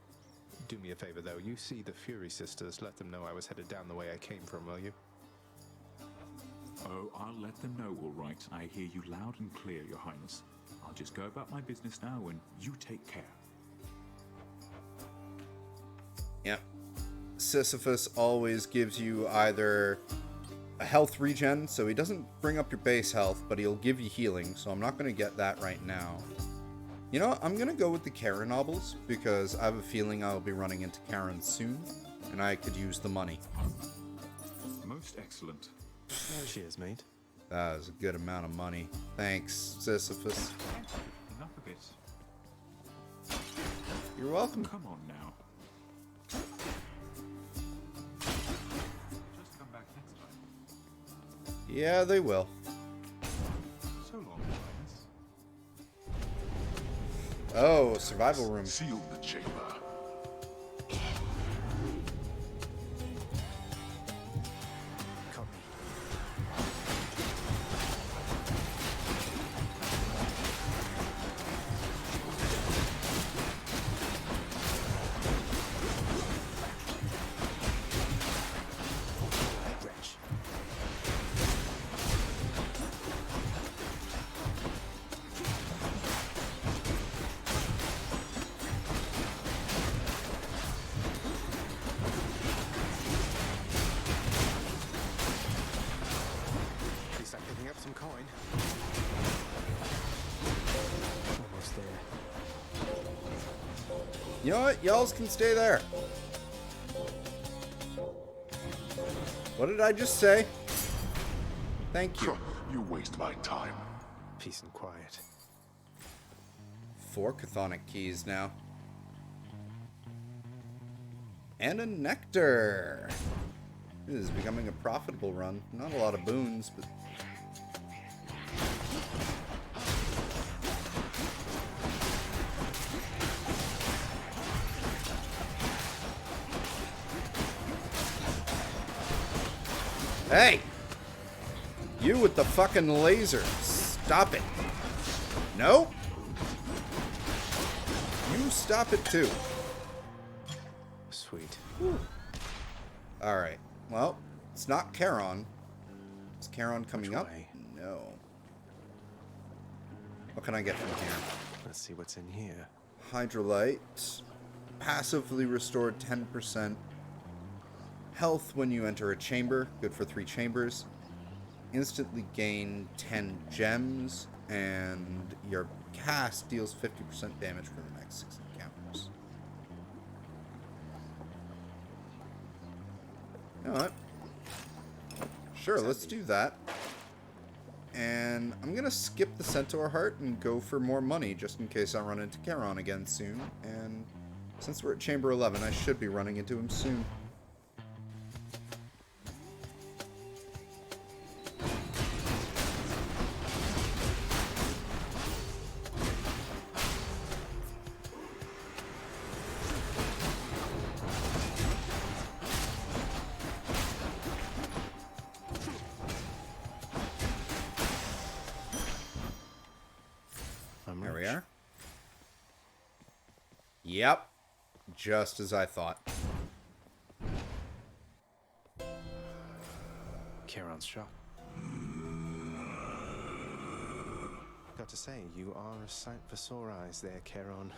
Do me a favor, though. You see the Fury sisters, let them know I was headed down the way I came from, will you? Oh, I'll let them know, all right. I hear you loud and clear, Your Highness. I'll just go about my business now, and you take care. Yep. Sisyphus always gives you either a health regen, so he doesn't bring up your base health, but he'll give you healing, so I'm not going to get that right now. You know what? I'm going to go with the Karen novels, because I have a feeling I'll be running into Karen soon, and I could use the money. Most excellent. Cheers, mate. That was a good amount of money. Thanks, Sisyphus. Enough of it. You're welcome. Come on now. Just come back next time. Yeah, they will. So long, Your Highness. Oh, survival room. Seal the chamber. You know what? Y'all can stay there. What did I just say? Thank you. You waste my time. Peace and quiet. 4 chthonic keys now. And a nectar. This is becoming a profitable run. Not a lot of boons, but... Hey! You with the fucking laser. Stop it. No? You stop it too. Sweet. Alright. Well, it's not Charon. Is Charon coming up? No. What can I get from here? Let's see what's in here. Hydrolite. Passively restored 10%. Health when you enter a chamber. Good for 3 chambers. Instantly gain 10 gems. And your cast deals 50% damage for the next 6 encounters. You know what? Sure, let's do that. And I'm going to skip the Centaur Heart and go for more money just in case I run into Charon again soon. And since we're at Chamber 11, I should be running into him soon. There we are. Yep. Just as I thought. Charon's shop. Got to say, you are a sight for sore eyes there, Charon.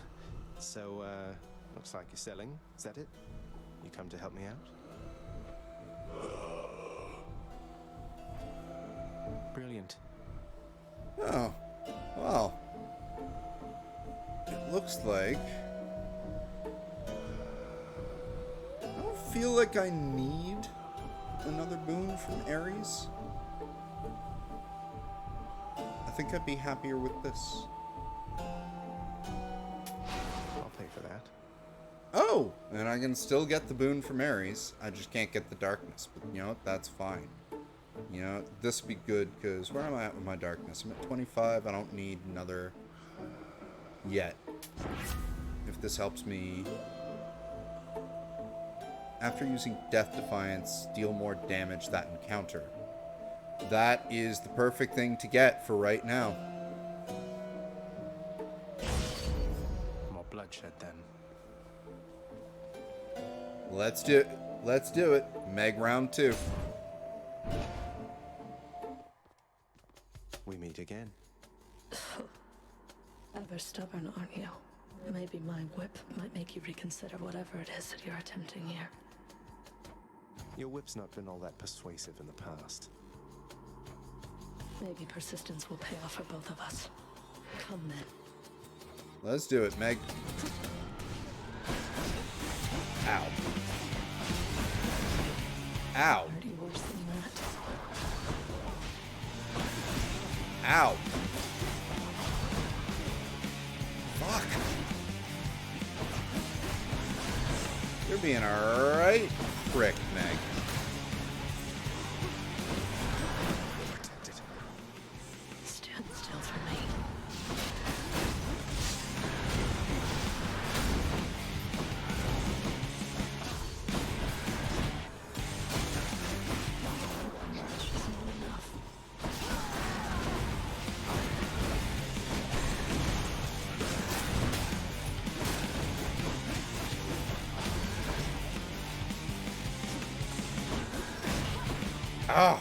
So, looks like you're selling. Is that it? You come to help me out? Brilliant. Oh. Well. It looks like... I don't feel like I need another boon from Ares. I think I'd be happier with this. for that. Oh, and I can still get the boon from Ares. I just can't get the darkness. But you know what? That's fine. You know, this would be good, because where am I at with my darkness? I'm at 25. I don't need another yet. If this helps me... After using Death Defiance, deal more damage that encounter. That is the perfect thing to get for right now. More bloodshed, then. Let's do it. Let's do it. Meg round 2. We meet again. Ever stubborn, aren't you? Maybe my whip might make you reconsider whatever it is that you're attempting here. Your whip's not been all that persuasive in the past. Maybe persistence will pay off for both of us. Come then. Let's do it, Meg. Ow. Ow. Already worse than that. Ow. Fuck. You're being a right prick, Meg. Protect it. Stand still for me. She's not enough. Ah.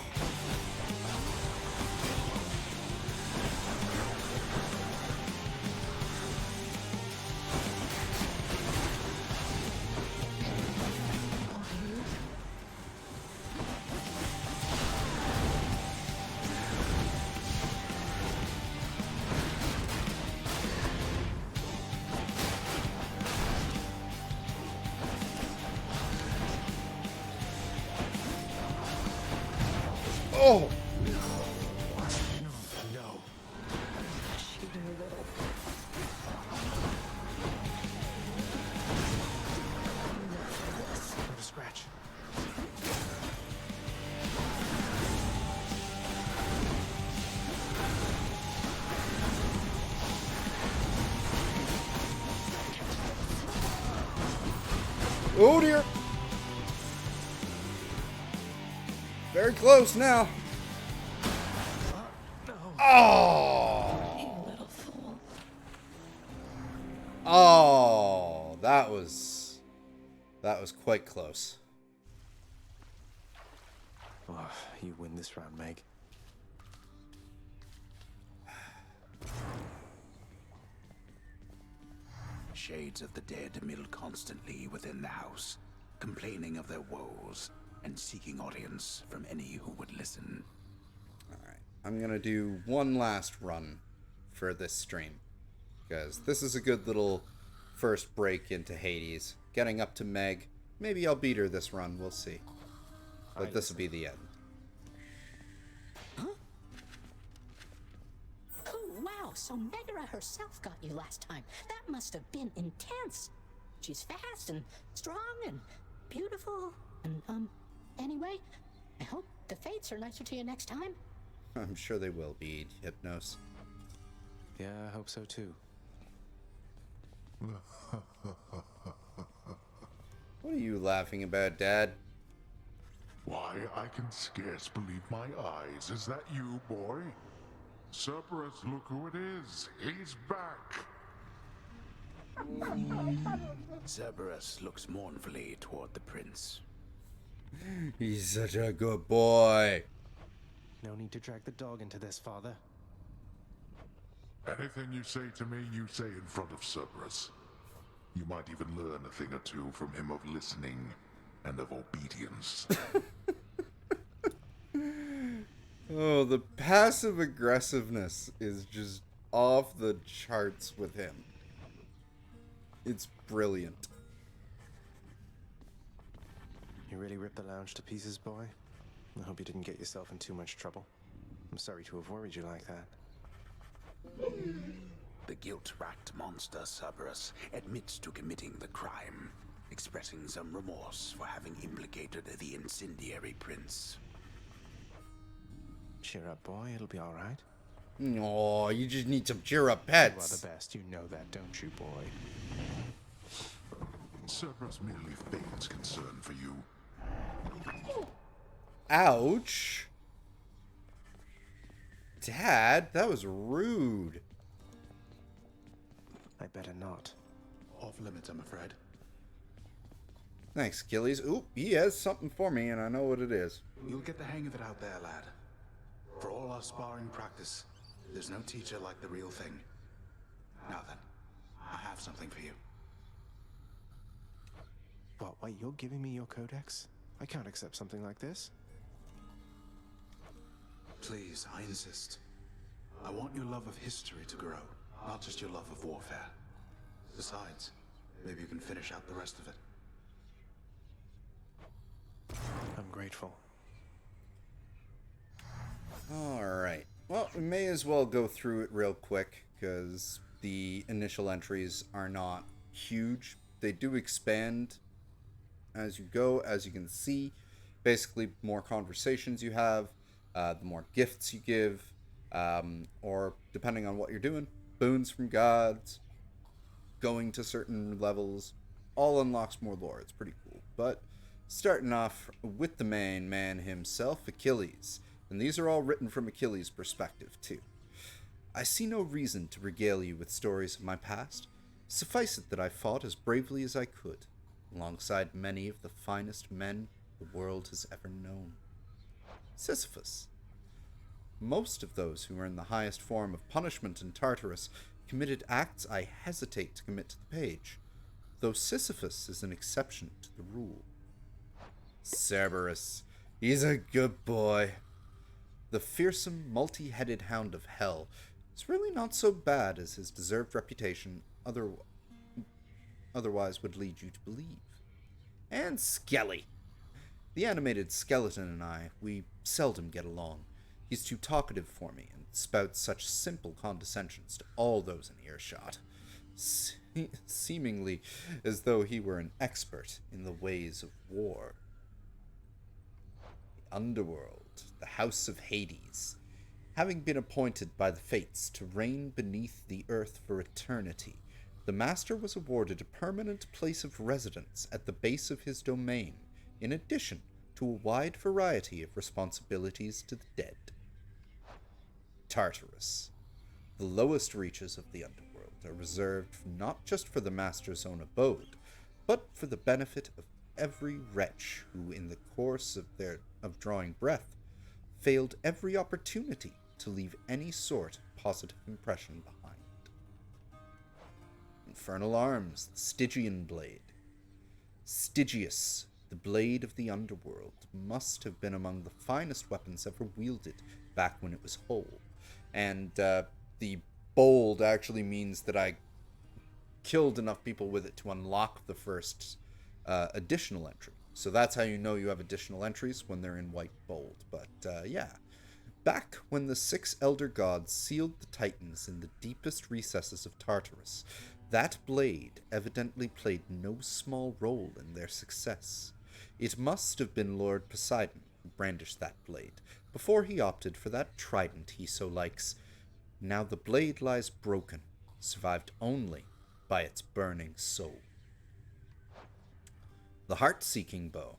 Oh! No. Shooting a little. Not a scratch. Oh dear! Very close now. Oh! You little fool. Oh, that was quite close. Oh, you win this round, Meg. Shades of the dead mill constantly within the house, complaining of their woes and seeking audience from any who would listen. Alright, I'm gonna do one last run for this stream, because this is a good little first break into Hades. Getting up to Meg. Maybe I'll beat her this run, we'll see. But this will be the end. Oh, wow, so Megaera herself got you last time. That must have been intense. She's fast and strong and beautiful and, anyway, I hope the fates are nicer to you next time. I'm sure they will be, Hypnos. Yeah, I hope so too. What are you laughing about, Dad? Why, I can scarce believe my eyes. Is that you, boy? Cerberus, look who it is. He's back. Zagreus looks mournfully toward the prince. He's such a good boy. No need to drag the dog into this, Father. Anything you say to me, you say in front of Cerberus. You might even learn a thing or two from him of listening and of obedience. Oh, the passive aggressiveness is just off the charts with him. It's brilliant. You really ripped the lounge to pieces, boy? I hope you didn't get yourself in too much trouble. I'm sorry to have worried you like that. The guilt-racked monster Cerberus admits to committing the crime, expressing some remorse for having implicated the incendiary prince. Cheer up, boy. It'll be all right. Oh, you just need some cheer up You are pets. the best. You know that, don't you, boy? Cerberus merely feigns concern for you. Ouch. Dad, that was rude. I better not. Off limits, I'm afraid. Thanks, Achilles. Oop, he has something for me, and I know what it is. You'll get the hang of it out there, lad. For all our sparring practice, there's no teacher like the real thing. Now then, I have something for you. What, wait, you're giving me your codex? I can't accept something like this. Please, I insist. I want your love of history to grow, not just your love of warfare. Besides, maybe you can finish out the rest of it. I'm grateful. Alright. Well, we may as well go through it real quick, because the initial entries are not huge. They do expand as you go, as you can see. Basically, more conversations you have, the more gifts you give, or depending on what you're doing, boons from gods, going to certain levels, all unlocks more lore. It's pretty cool. But starting off with the main man himself, Achilles. And these are all written from Achilles' perspective, too. I see no reason to regale you with stories of my past. Suffice it that I fought as bravely as I could, alongside many of the finest men the world has ever known. Sisyphus. Most of those who were in the highest form of punishment in Tartarus committed acts I hesitate to commit to the page, though Sisyphus is an exception to the rule. Cerberus. He's a good boy. The fearsome, multi-headed hound of hell is really not so bad as his deserved reputation otherwise would lead you to believe. And Skelly. The animated skeleton and I, we seldom get along. He's too talkative for me and spouts such simple condescensions to all those in earshot, seemingly as though he were an expert in the ways of war. The Underworld, the House of Hades. Having been appointed by the fates to reign beneath the earth for eternity, the master was awarded a permanent place of residence at the base of his domain, in addition to a wide variety of responsibilities to the dead. Tartarus. The lowest reaches of the Underworld are reserved not just for the master's own abode, but for the benefit of every wretch who, in the course of drawing breath, failed every opportunity to leave any sort of positive impression behind. Infernal Arms, the Stygian Blade. Stygius, the blade of the Underworld, must have been among the finest weapons ever wielded back when it was whole. And the bold actually means that I killed enough people with it to unlock the first additional entry. So that's how you know you have additional entries, when they're in white bold. But yeah, back when the 6 elder gods sealed the Titans in the deepest recesses of Tartarus, that blade evidently played no small role in their success. It must have been Lord Poseidon who brandished that blade, before he opted for that trident he so likes. Now the blade lies broken, survived only by its burning soul. The Heart-Seeking Bow.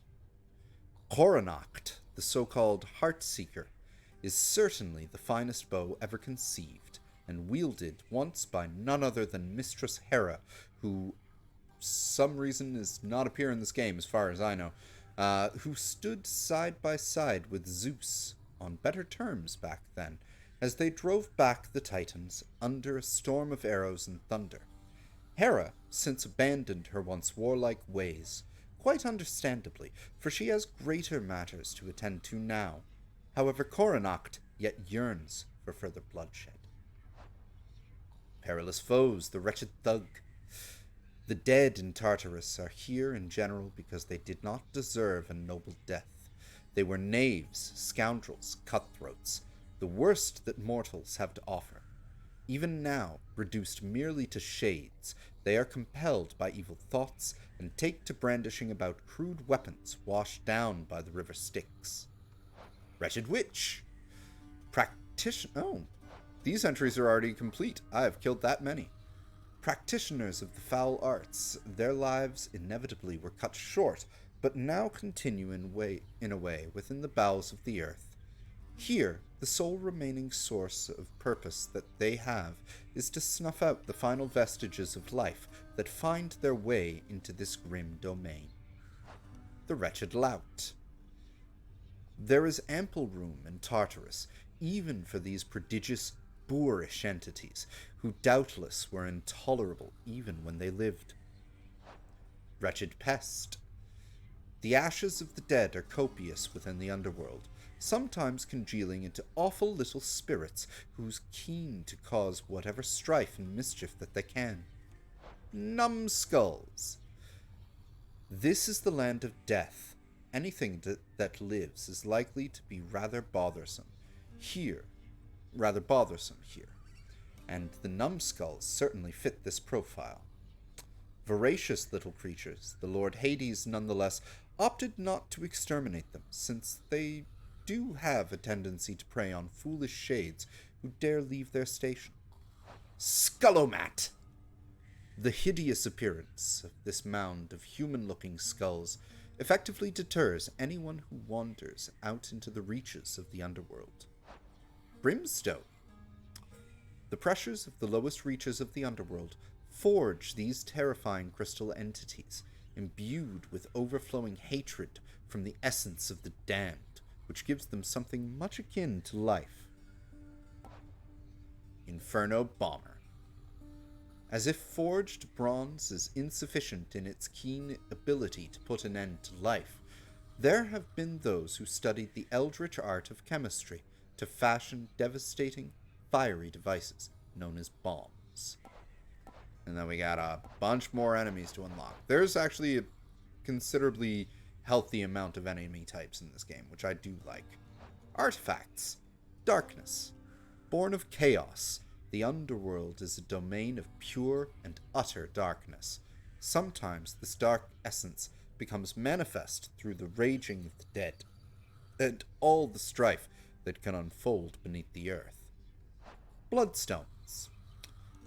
Coronacht, the so-called Heart-Seeker, is certainly the finest bow ever conceived, and wielded once by none other than Mistress Hera, who some reason does not appear in this game as far as I know, who stood side by side with Zeus on better terms back then, as they drove back the Titans under a storm of arrows and thunder. Hera since abandoned her once warlike ways, quite understandably, for she has greater matters to attend to now. However, Coronacht yet yearns for further bloodshed. Perilous foes, the wretched thug. The dead in Tartarus are here in general because they did not deserve a noble death. They were knaves, scoundrels, cutthroats, the worst that mortals have to offer. Even now, reduced merely to shades, they are compelled by evil thoughts and take to brandishing about crude weapons washed down by the river Styx. Wretched Witch! Oh, these entries are already complete. I have killed that many. Practitioners of the foul arts, their lives inevitably were cut short, but now continue in a way within the bowels of the earth. Here, the sole remaining source of purpose that they have is to snuff out the final vestiges of life that find their way into this grim domain. The Wretched Lout. There is ample room in Tartarus, even for these prodigious, boorish entities, who doubtless were intolerable even when they lived. Wretched Pest. The ashes of the dead are copious within the underworld, sometimes congealing into awful little spirits who's keen to cause whatever strife and mischief that they can. Numbskulls. This is the land of death. Anything that lives is likely to be rather bothersome here, and the numbskulls certainly fit this profile. Voracious little creatures, the Lord Hades nonetheless opted not to exterminate them, since they do have a tendency to prey on foolish shades who dare leave their station. Skullomat! The hideous appearance of this mound of human-looking skulls effectively deters anyone who wanders out into the reaches of the underworld. Brimstone. The pressures of the lowest reaches of the underworld forge these terrifying crystal entities, imbued with overflowing hatred from the essence of the damned, which gives them something much akin to life. Inferno Bomber. As if forged bronze is insufficient in its keen ability to put an end to life, there have been those who studied the eldritch art of chemistry to fashion devastating, fiery devices known as bombs. And then we got a bunch more enemies to unlock. There's actually a considerably healthy amount of enemy types in this game, which I do like. Artifacts. Darkness. Born of chaos, the underworld is a domain of pure and utter darkness. Sometimes this dark essence becomes manifest through the raging of the dead, and all the strife that can unfold beneath the earth. Bloodstones.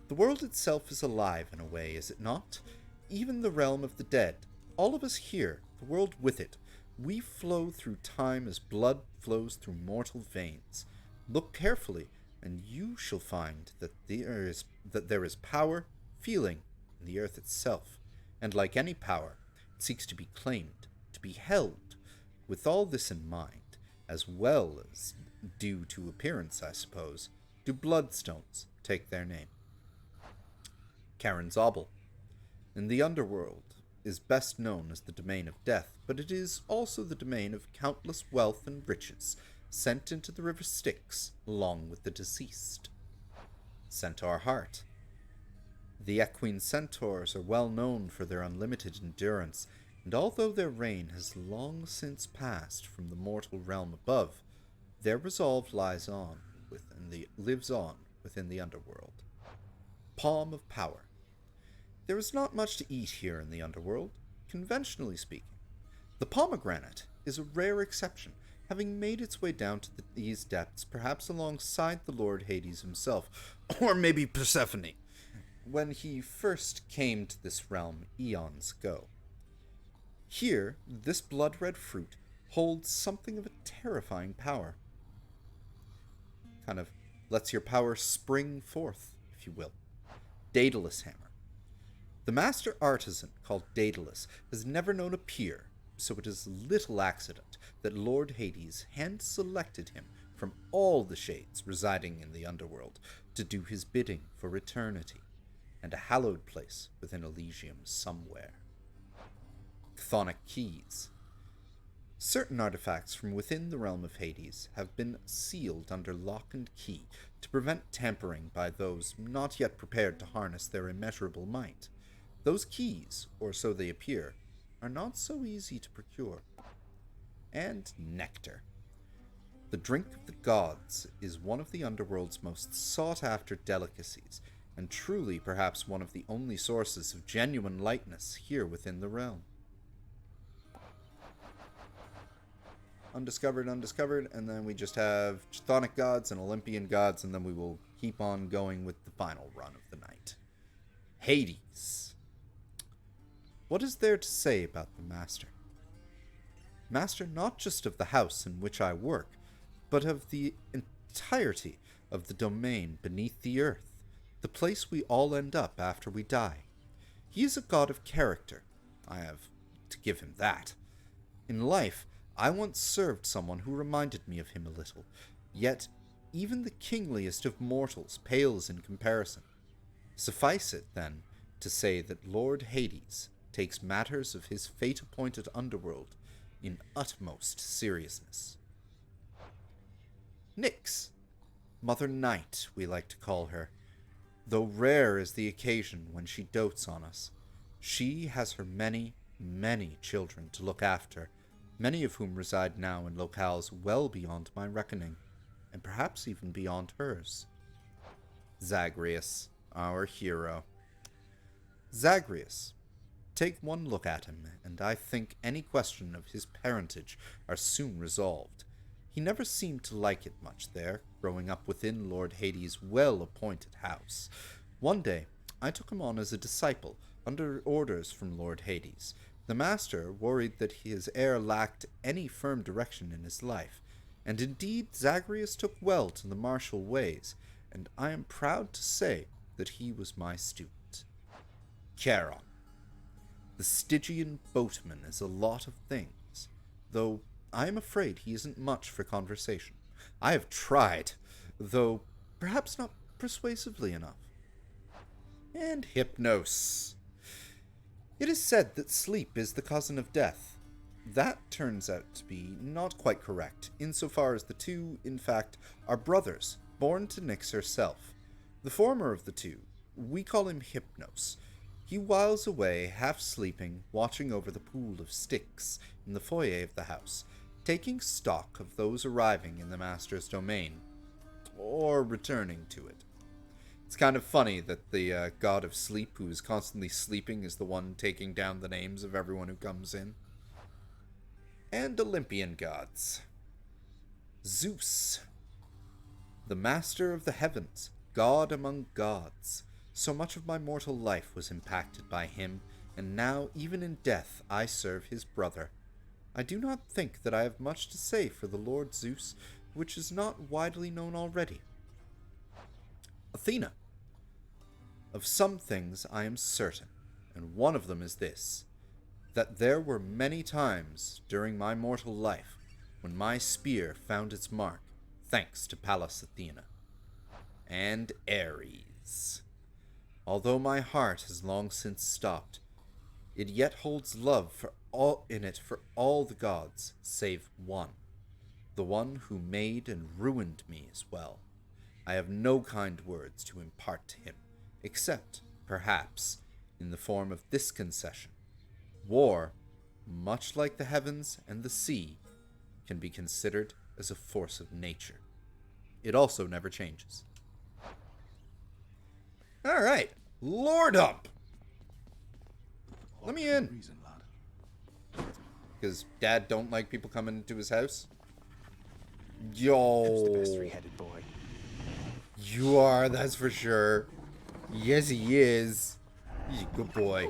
The world itself is alive in a way, is it not? Even the realm of the dead. All of us here, the world with it, we flow through time as blood flows through mortal veins. Look carefully, and you shall find that there is power, feeling, in the earth itself, and like any power, it seeks to be claimed, to be held. With all this in mind, as well as due to appearance, I suppose, do bloodstones take their name. Karen's Obel. In the underworld is best known as the domain of death, but it is also the domain of countless wealth and riches sent into the river Styx along with the deceased. Centaur Heart. The equine centaurs are well known for their unlimited endurance, and although their reign has long since passed from the mortal realm above, their resolve lives on within the underworld. Palm of Power. There is not much to eat here in the underworld, conventionally speaking. The pomegranate is a rare exception, having made its way down to these depths perhaps alongside the Lord Hades himself, or maybe Persephone, when he first came to this realm eons ago. Here, this blood-red fruit holds something of a terrifying power. Kind of lets your power spring forth, if you will. Daedalus Hammer. The master artisan, called Daedalus, has never known a peer, so it is little accident that Lord Hades hand-selected him from all the shades residing in the underworld to do his bidding for eternity, and a hallowed place within Elysium somewhere. Chthonic Keys. Certain artifacts from within the realm of Hades have been sealed under lock and key to prevent tampering by those not yet prepared to harness their immeasurable might. Those keys, or so they appear, are not so easy to procure. And Nectar. The drink of the gods is one of the Underworld's most sought-after delicacies, and truly perhaps one of the only sources of genuine lightness here within the realm. Undiscovered, and then we just have chthonic gods and Olympian gods, and then we will keep on going with the final run of the night. Hades. What is there to say about the Master? Master not just of the house in which I work, but of the entirety of the domain beneath the earth, the place we all end up after we die. He is a god of character. I have to give him that. In life, I once served someone who reminded me of him a little, yet even the kingliest of mortals pales in comparison. Suffice it, then, to say that Lord Hades takes matters of his fate-appointed underworld in utmost seriousness. Nyx, Mother Night, we like to call her. Though rare is the occasion when she dotes on us, she has her many, many children to look after, many of whom reside now in locales well beyond my reckoning, and perhaps even beyond hers. Zagreus, our hero. Zagreus. Take one look at him, and I think any question of his parentage are soon resolved. He never seemed to like it much there, growing up within Lord Hades' well-appointed house. One day, I took him on as a disciple, under orders from Lord Hades. The master worried that his heir lacked any firm direction in his life, and indeed Zagreus took well to the martial ways, and I am proud to say that he was my student. Charon. The Stygian boatman is a lot of things, though I am afraid he isn't much for conversation. I have tried, though perhaps not persuasively enough. And Hypnos. It is said that sleep is the cousin of death. That turns out to be not quite correct, insofar as the two, in fact, are brothers, born to Nyx herself. The former of the two, we call him Hypnos. He whiles away, half sleeping, watching over the pool of sticks in the foyer of the house, taking stock of those arriving in the master's domain, or returning to it. It's kind of funny that the god of sleep, who is constantly sleeping, is the one taking down the names of everyone who comes in. And Olympian gods. Zeus, the master of the heavens, god among gods. So much of my mortal life was impacted by him, and now, even in death, I serve his brother. I do not think that I have much to say for the Lord Zeus, which is not widely known already. Athena. Of some things I am certain, and one of them is this, that there were many times during my mortal life when my spear found its mark, thanks to Pallas Athena. And Ares. Although my heart has long since stopped, it yet holds love for all the gods, save one, the one who made and ruined me as well. I have no kind words to impart to him, except, perhaps, in the form of this concession. War, much like the heavens and the sea, can be considered as a force of nature. It also never changes. All right, Lord up. Let me in. Because Dad don't like people coming into his house. Yo. Who's the best three-headed boy? You are, that's for sure. Yes, he is. He's a good boy.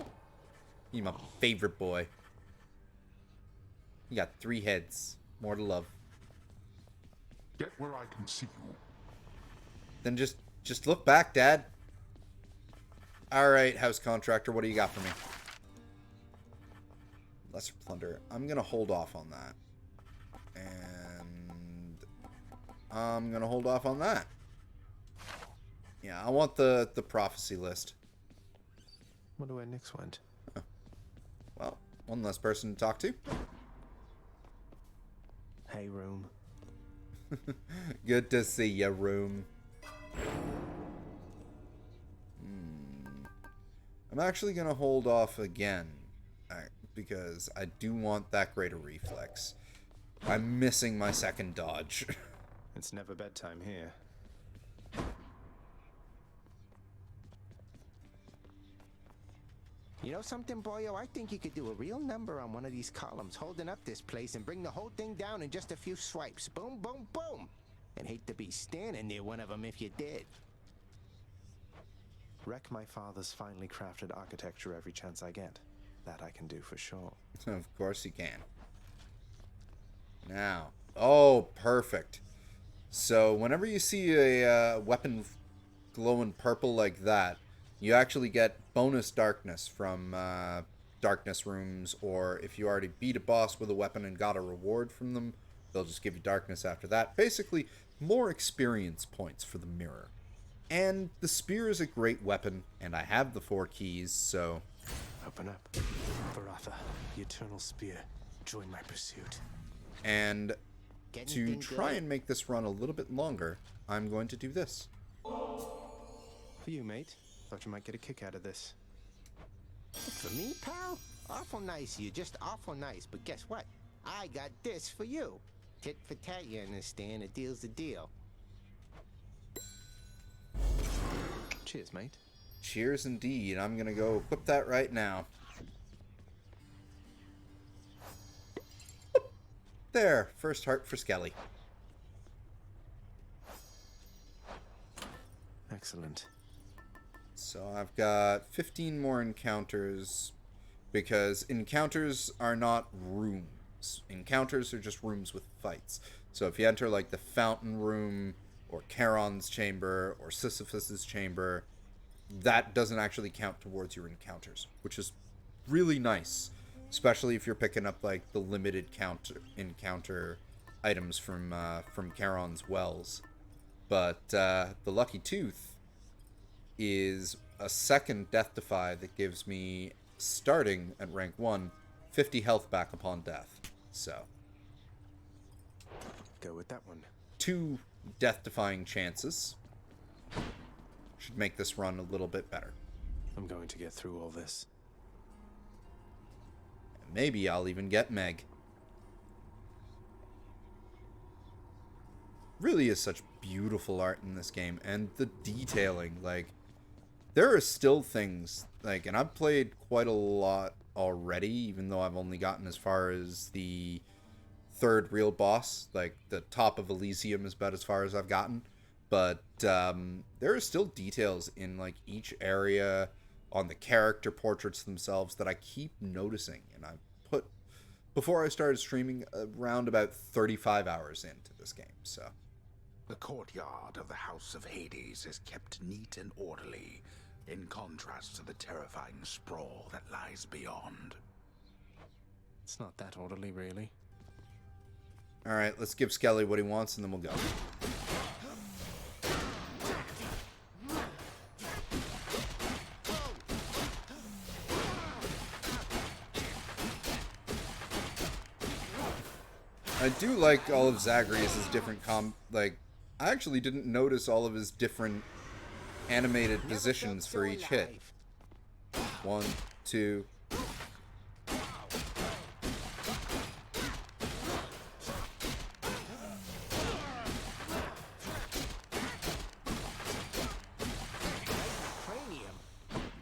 He's my favorite boy. He got 3 heads. More to love. Get where I can see you. Then just look back, Dad. Alright, house contractor, what do you got for me? Lesser plunder. I'm gonna hold off on that. And I'm gonna hold off on that. Yeah, I want the prophecy list. Wonder where Nyx went. Huh. Well, one less person to talk to. Hey, room. Good to see ya, room. I'm actually gonna hold off again, because I do want that greater reflex. I'm missing my second dodge. It's never bedtime here. You know something, boyo? I think you could do a real number on one of these columns, holding up this place and bring the whole thing down in just a few swipes. Boom, boom, boom. And hate to be standing near one of them if you did. Wreck my father's finely crafted architecture every chance I get. That I can do for sure. Of course you can. Now, oh, perfect. So whenever you see a weapon glowing purple like that, you actually get bonus darkness from darkness rooms, or if you already beat a boss with a weapon and got a reward from them, they'll just give you darkness after that. Basically, more experience points for the mirror. And the spear is a great weapon, and I have the 4 keys, so... Open up. Varatha, the Eternal Spear. Join my pursuit. And to Anything try good? and make this run a little bit longer, I'm going to do this. For you, mate. Thought you might get a kick out of this. For me, pal? Awful nice of you, just awful nice. But guess what? I got this for you. Tit for tat, you understand? A deal's the deal. Cheers, mate. Cheers indeed. I'm going to go equip that right now. There, first heart for Skelly. Excellent. So I've got 15 more encounters, because encounters are not rooms. Encounters are just rooms with fights. So if you enter like the fountain room, or Charon's chamber, or Sisyphus's chamber, that doesn't actually count towards your encounters, which is really nice, especially if you're picking up like the limited encounter items from Charon's wells. But the Lucky Tooth is a second death defy that gives me, starting at rank 1, 50 health back upon death. So Go with that one. 2 death defying chances should make this run a little bit better. I'm going to get through all this. And maybe I'll even get Meg. Really is such beautiful art in this game, and the detailing, like, there are still things, like, and I've played quite a lot already, even though I've only gotten as far as the 3rd real boss. Like, the top of Elysium is about as far as I've gotten. But there are still details in, like, each area on the character portraits themselves that I keep noticing. And I put, before I started streaming, around about 35 hours into this game, so... The courtyard of the House of Hades is kept neat and orderly, in contrast to the terrifying sprawl that lies beyond. It's not that orderly, really. Alright, let's give Skelly what he wants, and then we'll go. I do like all of Zagreus' different I actually didn't notice all of his different animated positions for each hit. 1, 2.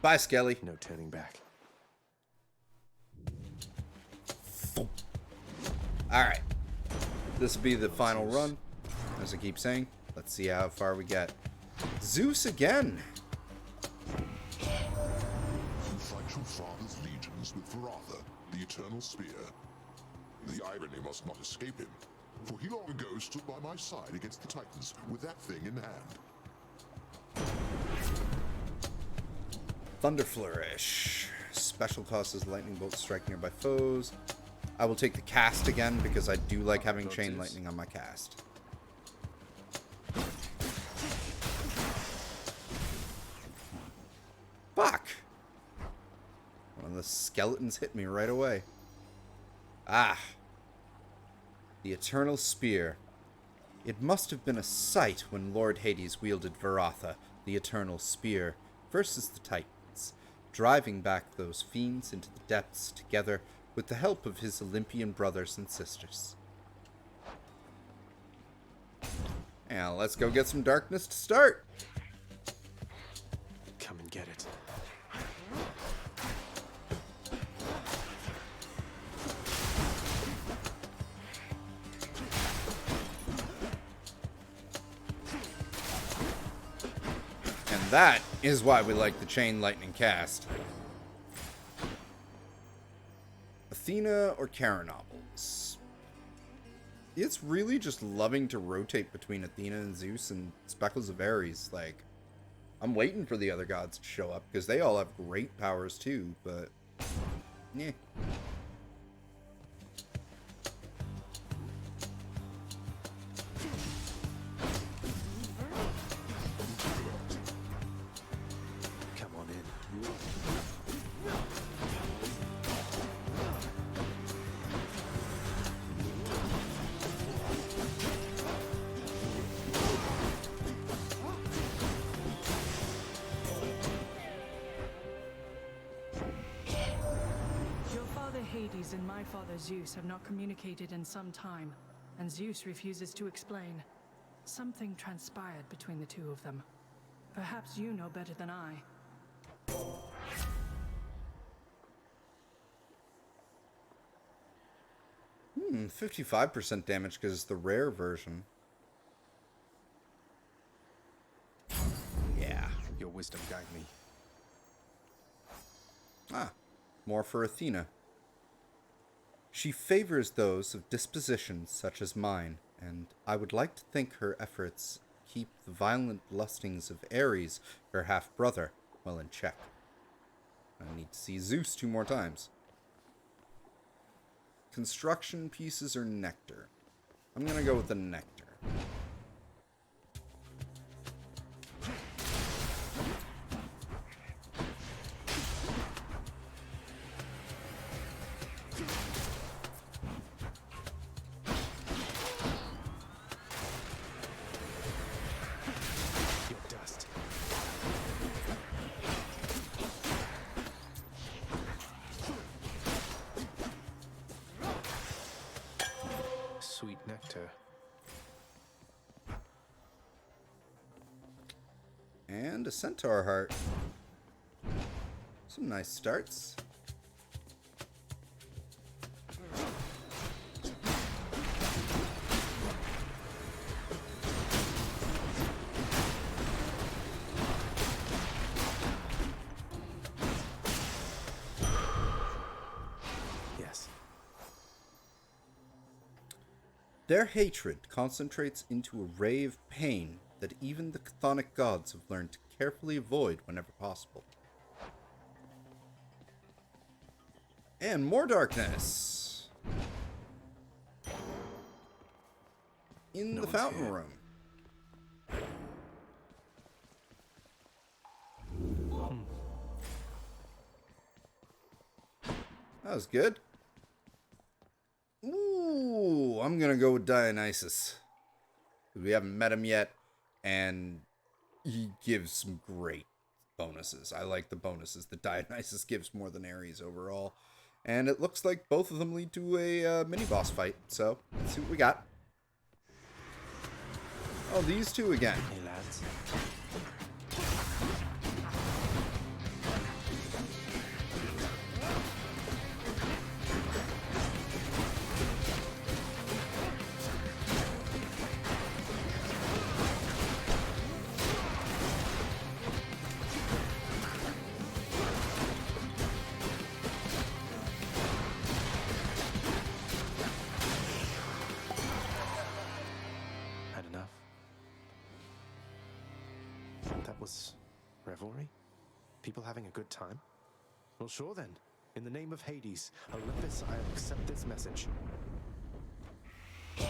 Bye, Skelly. No turning back. Alright. This will be the final run. As I keep saying, let's see how far we get. Zeus again! You fight your father's legions with Varatha, the Eternal Spear. The irony must not escape him, for he long ago stood by my side against the Titans with that thing in hand. Thunder Flourish. Special causes lightning bolts strike nearby foes. I will take the cast again because I do like having chain lightning on my cast. Fuck! One of the skeletons hit me right away. Ah! The Eternal Spear. It must have been a sight when Lord Hades wielded Varatha, the Eternal Spear, versus the Titans, driving back those fiends into the depths together with the help of his Olympian brothers and sisters. Now, let's go get some darkness to start. Come and get it. And that is why we like the Chain Lightning cast. Athena or Caranobles? It's really just loving to rotate between Athena and Zeus and Speckles of Ares. Like, I'm waiting for the other gods to show up because they all have great powers too, but yeah. Come on in. Your father Hades and my father Zeus have not communicated in some time, and Zeus refuses to explain. Something transpired between the two of them. Perhaps you know better than I. 55% damage because it's the rare version. Yeah. Your wisdom guide me. Ah, more for Athena. She favors those of dispositions such as mine, and I would like to think her efforts keep the violent lustings of Ares, her half-brother, well in check. I need to see Zeus 2 more times. Construction pieces or nectar? I'm gonna go with the nectar. Your dust. Sweet nectar. And a centaur heart. Some nice starts. Yes. Their hatred concentrates into a ray of pain that even the chthonic gods have learned to carefully avoid whenever possible. And more darkness! In No the one's fountain here. room. That was good. Ooh, I'm gonna go with Dionysus. We haven't met him yet, and he gives some great bonuses. I like the bonuses that Dionysus gives more than Ares overall. And it looks like both of them lead to a mini-boss fight, so let's see what we got. Oh, these two again. Hey, lads. Had enough? That was revelry? People having a good time? Well, sure then. In the name of Hades, Olympus, I accept this message. Hey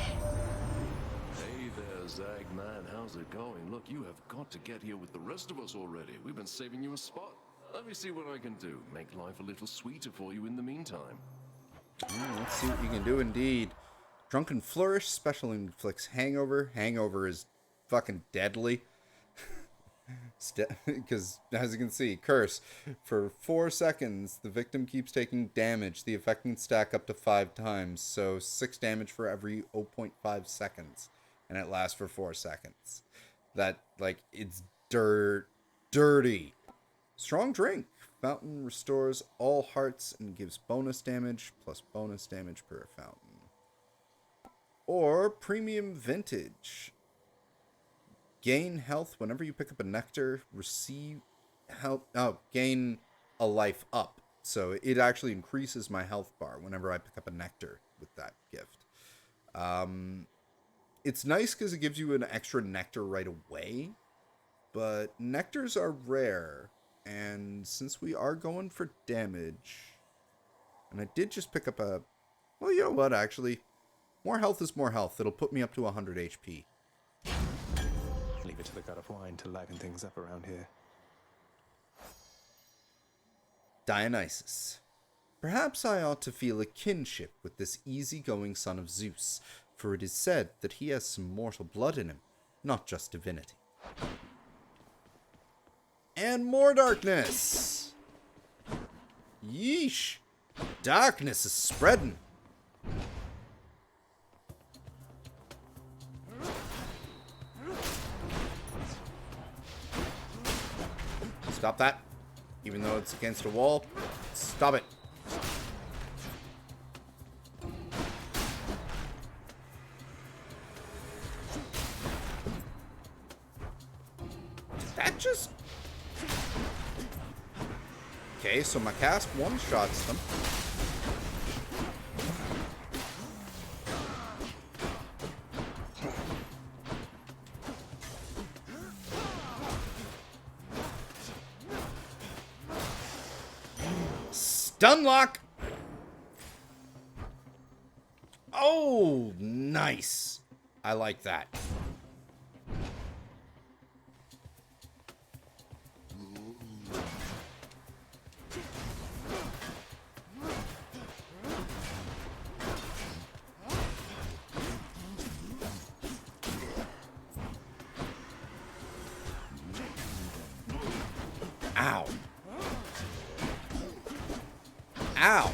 there, Zag man, how's it going? Look, you have got to get here with the rest of us already. We've been saving you a spot. Let me see what I can do. Make life a little sweeter for you in the meantime. Let's see what you can do indeed. Drunken Flourish special inflicts hangover. Hangover is fucking deadly. Because, as you can see, Curse. For 4 seconds, the victim keeps taking damage. The effect can stack up to 5 times, so 6 damage for every 0.5 seconds. and it lasts for 4 seconds. That, like, it's dirty. Strong drink. Fountain restores all hearts and gives bonus damage plus bonus damage per fountain. Or premium vintage. Gain health whenever you pick up a nectar. Receive health. Oh, gain a life up. So it actually increases my health bar whenever I pick up a nectar with that gift. It's nice because it gives you an extra nectar right away. But nectars are rare. And since we are going for damage, and I did just pick up a, well, you know what, actually, more health is more health. It'll put me up to 100 HP. Leave it to the god of wine to liven things up around here. Dionysus. Perhaps I ought to feel a kinship with this easygoing son of Zeus, for it is said that he has some mortal blood in him, not just divinity. And more darkness! Yeesh! Darkness is spreading! Stop that. Even though it's against a wall, stop it. Did that just... Okay, so my cast one-shots them. Stun lock! Oh, nice. I like that. Ow. Ow.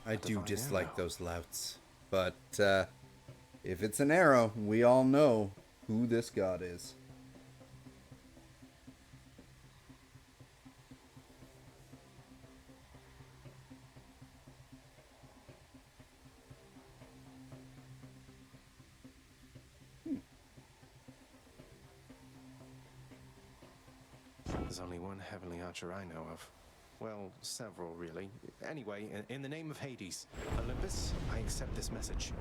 I do dislike those louts, but if it's an arrow, we all know who this god is. There's only one heavenly archer I know of. Well, several, really. Anyway, in the name of Hades, Olympus, I accept this message.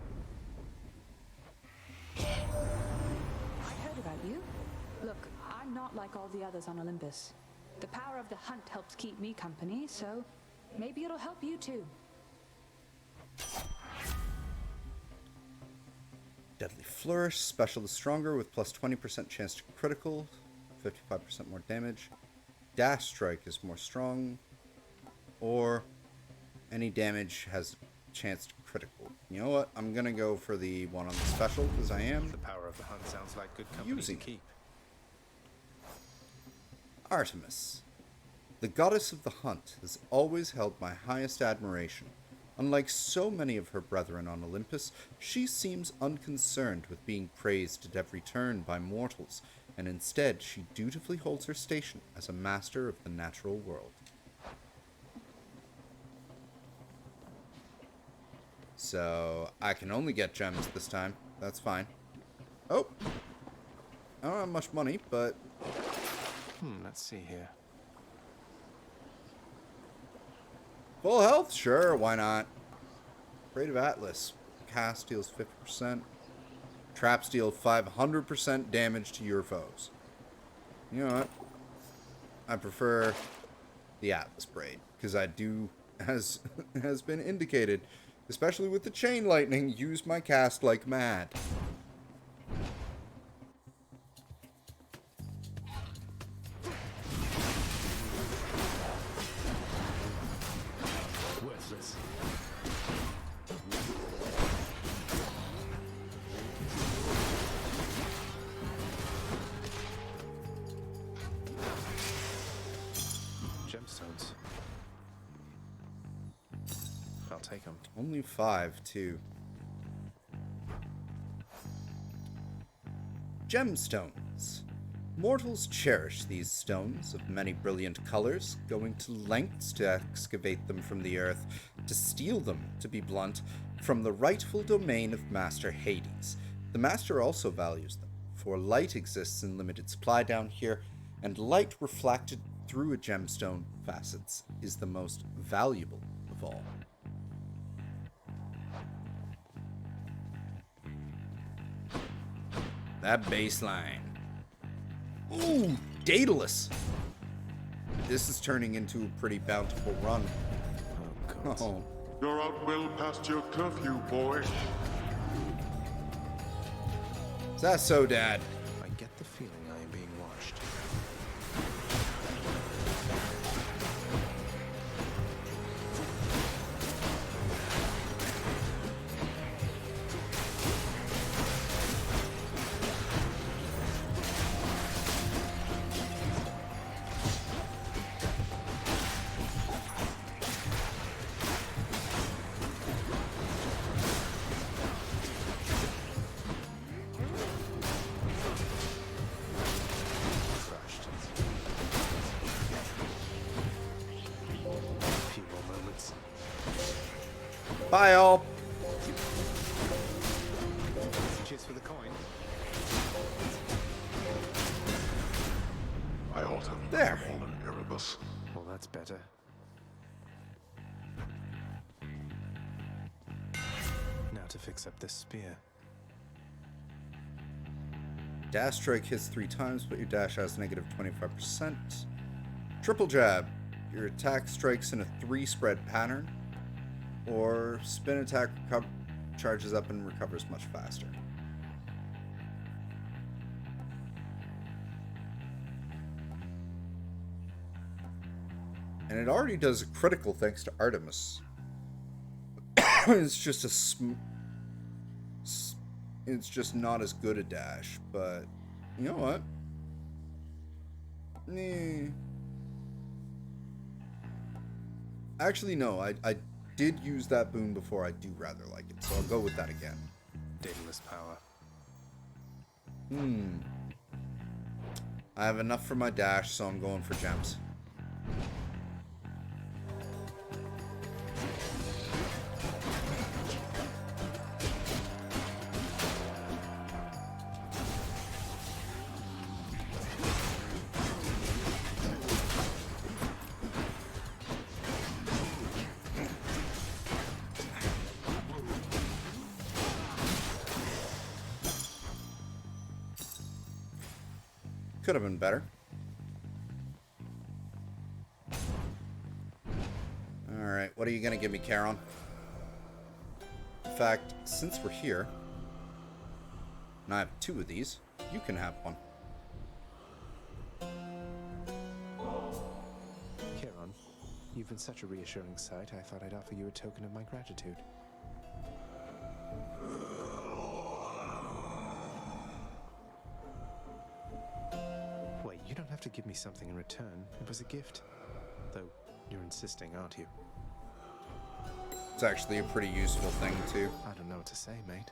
I heard about you. Look, I'm not like all the others on Olympus. The power of the hunt helps keep me company, so maybe it'll help you too. Deadly Flourish, special is stronger with plus 20% chance to critical, 55% more damage. Dash Strike is more strong, or any damage has a chance to critical. You know what? I'm gonna go for the one on the special because I am. The power of the hunt sounds like good company to keep. Artemis. The goddess of the hunt has always held my highest admiration. Unlike so many of her brethren on Olympus, she seems unconcerned with being praised at every turn by mortals, and instead she dutifully holds her station as a master of the natural world. So, I can only get gems this time. That's fine. Oh! I don't have much money, but... let's see here. Full health? Sure, why not? Braid of Atlas. Cast deals 50%. Traps deal 500% damage to your foes. You know what? I prefer the Atlas Braid, because I do, as has been indicated, especially with the Chain Lightning, use my cast like mad. take them. Only 5, too. Gemstones. Mortals cherish these stones of many brilliant colors, going to lengths to excavate them from the earth, to steal them, to be blunt, from the rightful domain of Master Hades. The Master also values them, for light exists in limited supply down here, and light reflected through a gemstone facets is the most valuable of all. That baseline. Ooh, Daedalus. This is turning into a pretty bountiful run. Oh, God. Oh. You're out well past your curfew, boy. Is that so, Dad? I get the feeling I am being watched. Crushed. A few more moments. Bye, all. Cheers for the coin. I ought to have There. fallen Erebus. Well, that's better. Now to fix up this spear. Dash strike hits 3 times, but your dash has negative 25%. Triple jab. Your attack strikes in a 3 spread pattern. Or spin attack charges up and recovers much faster. And it already does a critical thanks to Artemis. It's just it's just not as good a dash, but you know what? Actually, no, I did use that boon before. I do rather like it, so I'll go with that again. Daedalus power. I have enough for my dash, so I'm going for gems. Could have been better. Alright, what are you gonna give me, Charon? In fact, since we're here, and I have 2 of these, you can have one. Charon, you've been such a reassuring sight, I thought I'd offer you a token of my gratitude. Wait, you don't have to give me something in return. It was a gift. Though, you're insisting, aren't you? It's actually a pretty useful thing, too. I don't know what to say, mate.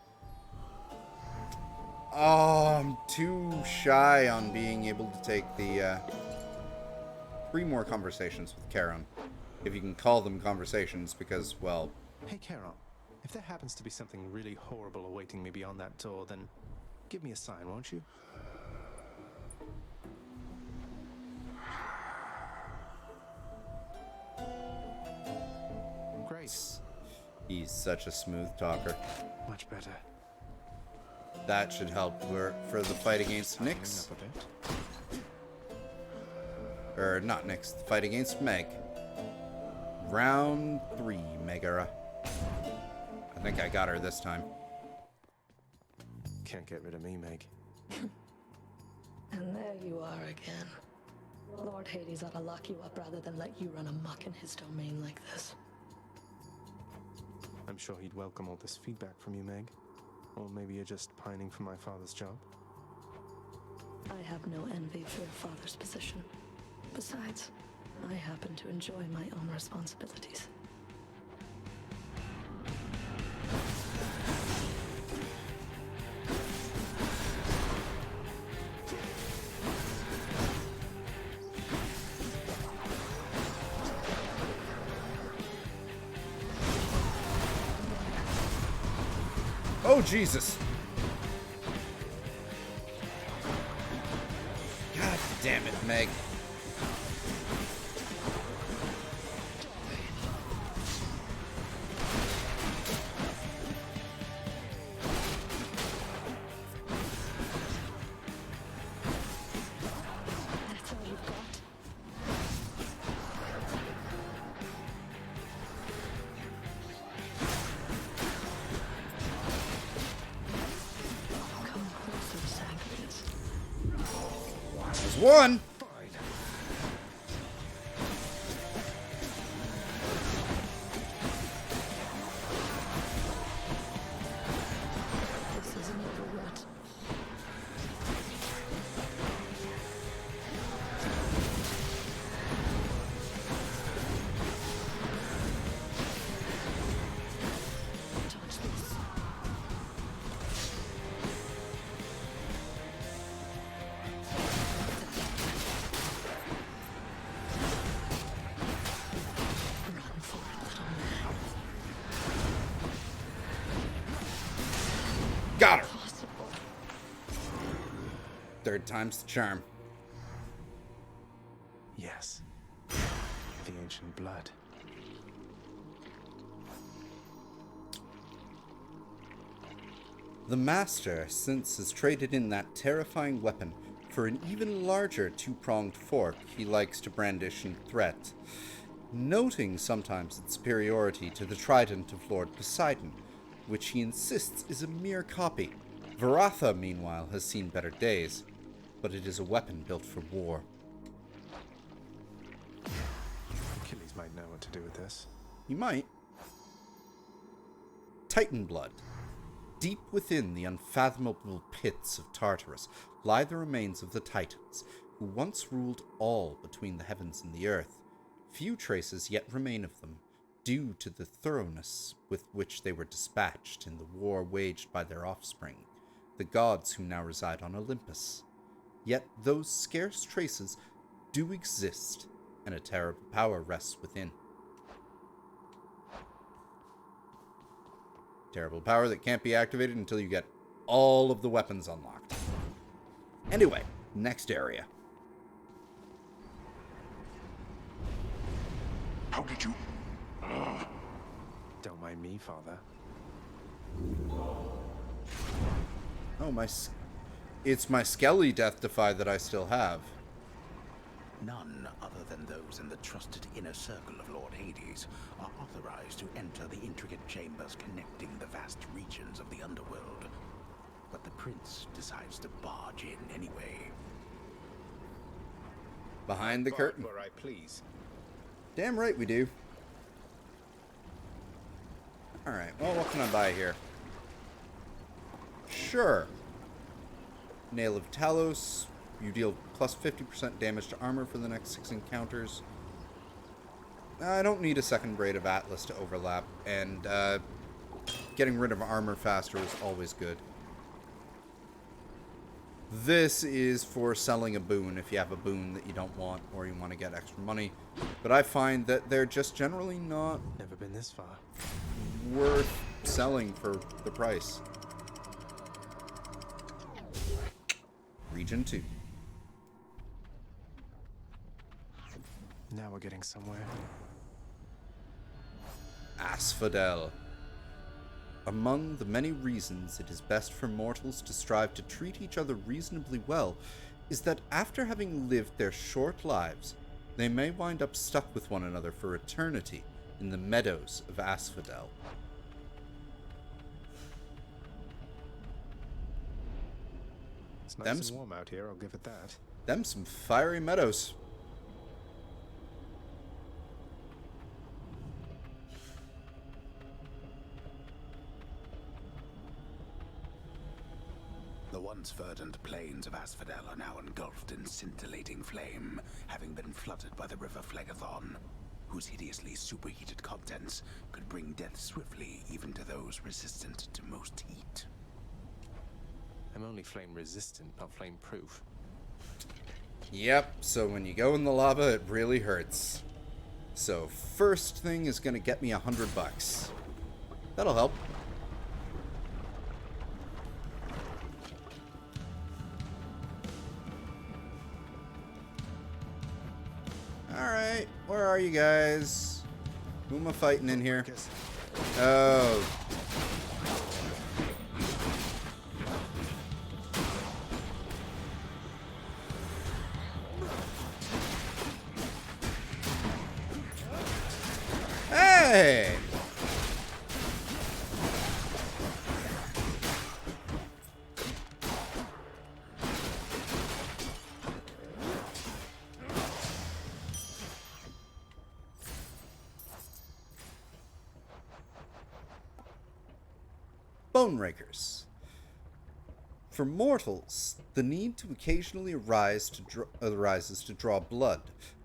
Oh, I'm too shy on being able to take the 3 more conversations with Charon. If you can call them conversations, because, well... Hey, Charon, if there happens to be something really horrible awaiting me beyond that door, then give me a sign, won't you? Great. He's such a smooth talker. Much better. That should help for the fight against Nyx. Up a bit. Or not Nyx, the fight against Meg. Round 3, Megaera. I think I got her this time. Can't get rid of me, Meg. And there you are again. Lord Hades ought to lock you up rather than let you run amok in his domain like this. I'm sure he'd welcome all this feedback from you, Meg. Or maybe you're just pining for my father's job. I have no envy for your father's position. Besides, I happen to enjoy my own responsibilities. Oh, Jesus. God damn it, Meg. That's all you've got. Come closer, Zagreus. There's one. This isn't over yet. Touch this. Run for it, little man. Got her. Possible. Third time's the charm. Yes. The ancient blood. The Master since has traded in that terrifying weapon for an even larger two-pronged fork he likes to brandish in threat, noting sometimes its superiority to the trident of Lord Poseidon, which he insists is a mere copy. Varatha, meanwhile, has seen better days, but it is a weapon built for war. Achilles might know what to do with this. He might. Titan blood. Deep within the unfathomable pits of Tartarus lie the remains of the Titans, who once ruled all between the heavens and the earth. Few traces yet remain of them, due to the thoroughness with which they were dispatched in the war waged by their offspring, the gods who now reside on Olympus. Yet those scarce traces do exist, and a terrible power rests within. Terrible power that can't be activated until you get all of the weapons unlocked. Anyway, next area. How did you... Don't mind me, Father. Oh, it's my Skelly Death Defy that I still have. None other than those in the trusted inner circle of Lord Hades are authorized to enter the intricate chambers connecting the vast regions of the Underworld. But the prince decides to barge in anyway. Behind the curtain. Where I please. Damn right we do. Alright, well, what can I buy here? Sure. Nail of Talos. You deal plus 50% damage to armor for the next 6 encounters. I don't need a second Braid of Atlas to overlap, and getting rid of armor faster is always good. This is for selling a boon if you have a boon that you don't want or you want to get extra money. But I find that they're just generally not Never been this far. worth selling for the price. Region 2. Now we're getting somewhere. Asphodel. Among the many reasons it is best for mortals to strive to treat each other reasonably well is that after having lived their short lives, they may wind up stuck with one another for eternity in the meadows of Asphodel. It's nice and warm out here, I'll give it that. Them some fiery meadows. The once verdant plains of Asphodel are now engulfed in scintillating flame, having been flooded by the river Phlegathon, whose hideously superheated contents could bring death swiftly even to those resistant to most heat. I'm only flame resistant, not flame proof. Yep, so when you go in the lava, it really hurts. So first thing is gonna get me $100. That'll help. Alright, where are you guys? Who am I fighting in here? Oh. Hey! Bone Rakers. For mortals, the need to occasionally arises to draw blood,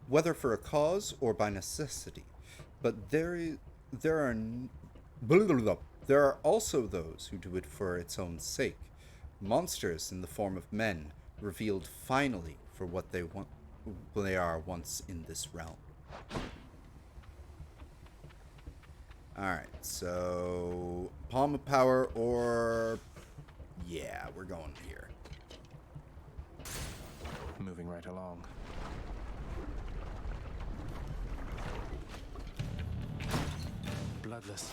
whether for a cause or by necessity. But there are also those who do it for its own sake. Monsters in the form of men, revealed finally for what they are once in this realm. Alright, so Palm of Power or... yeah, we're going here. Moving right along. Bloodless.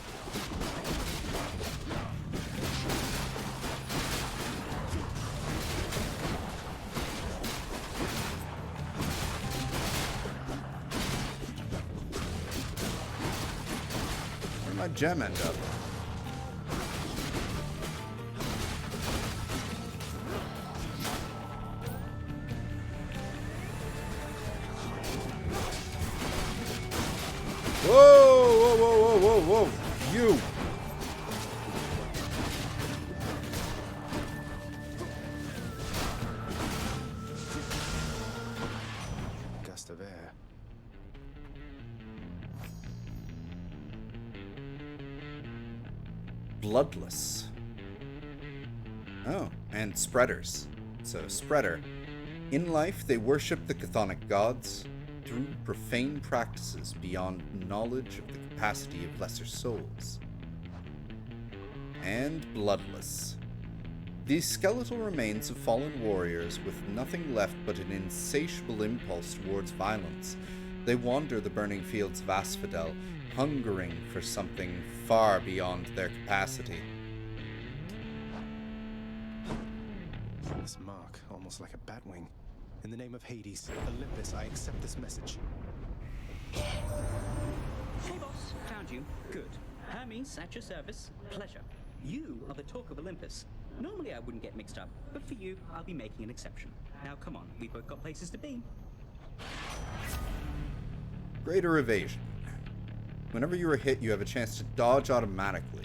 Where'd my gem end up? Whoa, whoa, whoa, whoa, whoa, whoa, you! Gust of air. Bloodless. Oh, and spreaders. So, spreader. In life, they worship the chthonic gods through profane practices beyond knowledge of the capacity of lesser souls. And bloodless. These skeletal remains of fallen warriors with nothing left but an insatiable impulse towards violence. They wander the burning fields of Asphodel, hungering for something far beyond their capacity. This mark, almost like a bat wing. In the name of Hades, Olympus, I accept this message. Hey, boss. Found you. Good. Hermes, at your service. Pleasure. You are the talk of Olympus. Normally I wouldn't get mixed up, but for you, I'll be making an exception. Now, come on. We've both got places to be. Greater evasion. Whenever you are hit, you have a chance to dodge automatically.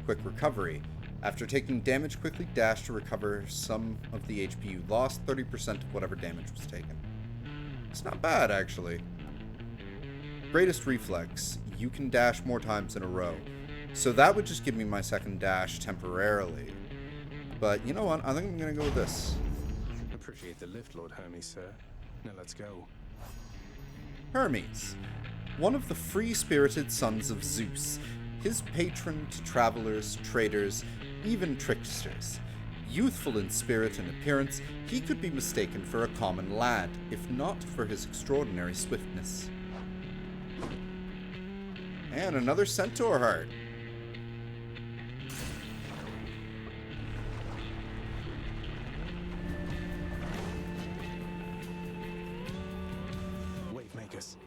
Quick recovery. After taking damage, quickly dash to recover some of the HP you lost, 30% of whatever damage was taken. It's not bad, actually. Greatest reflex. You can dash more times in a row. So that would just give me my second dash temporarily. But you know what? I think I'm going to go with this. Appreciate the lift, Lord Hermes, sir. Now let's go. Hermes. One of the free-spirited sons of Zeus. His patron to travelers, traders, even tricksters. Youthful in spirit and appearance, he could be mistaken for a common lad, if not for his extraordinary swiftness. And another centaur heart. Wave makers.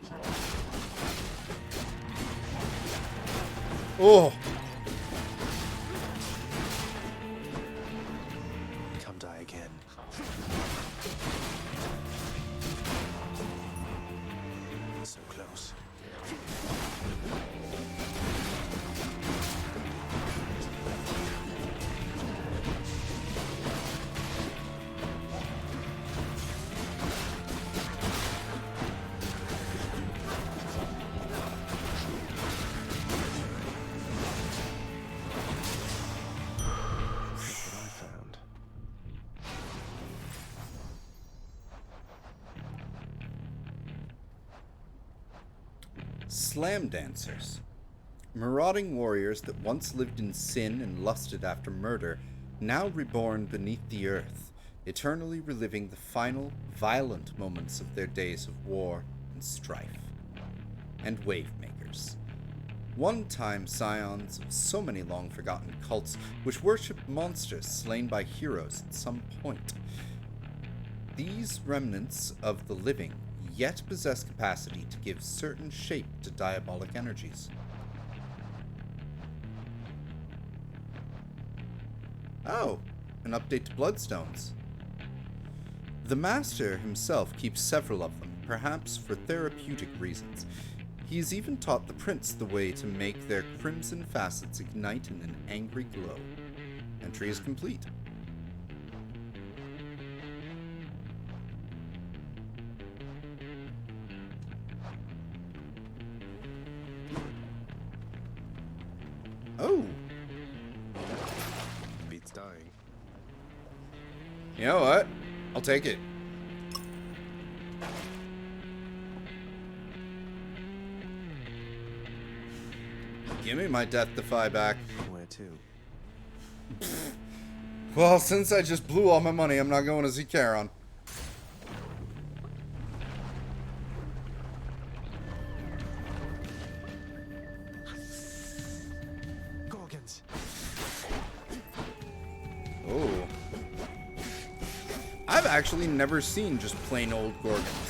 Oh! Come die again. So close. Slam dancers. Marauding warriors that once lived in sin and lusted after murder, now reborn beneath the earth, eternally reliving the final, violent moments of their days of war and strife. and wave makers. One-time scions of so many long-forgotten cults which worshipped monsters slain by heroes at some point. These remnants of the living yet possess capacity to give certain shape to diabolic energies. Oh, an update to Bloodstones. The Master himself keeps several of them, perhaps for therapeutic reasons. He has even taught the Prince the way to make their crimson facets ignite in an angry glow. Entry is complete. Oh! Beats dying. You know what? I'll take it. Give me my Death Defy back. Where to? Well, since I just blew all my money, I'm not going to see Charon. Gorgons. Oh. I've actually never seen just plain old Gorgons.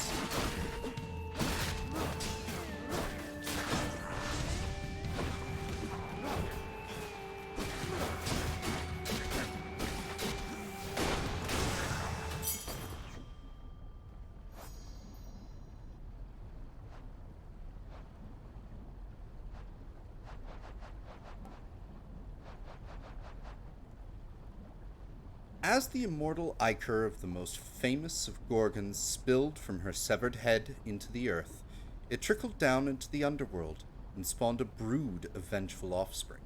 As the immortal ichor of the most famous of Gorgons spilled from her severed head into the earth, it trickled down into the underworld and spawned a brood of vengeful offspring.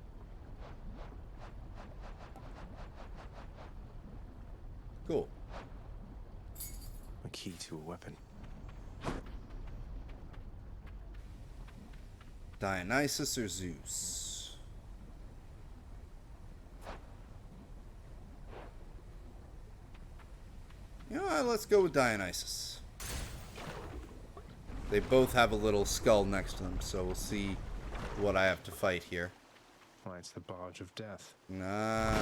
Cool. A key to a weapon. Dionysus or Zeus? You know what, let's go with Dionysus. They both have a little skull next to them, so we'll see what I have to fight here. Why, it's the barge of death. Nah.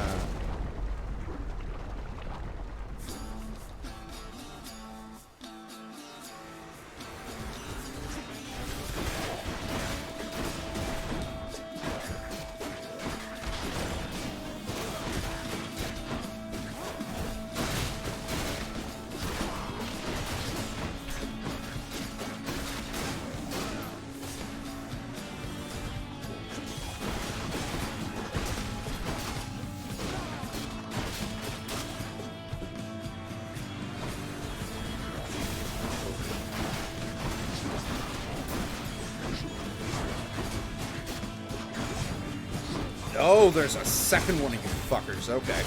Oh, there's a second one of you fuckers. Okay.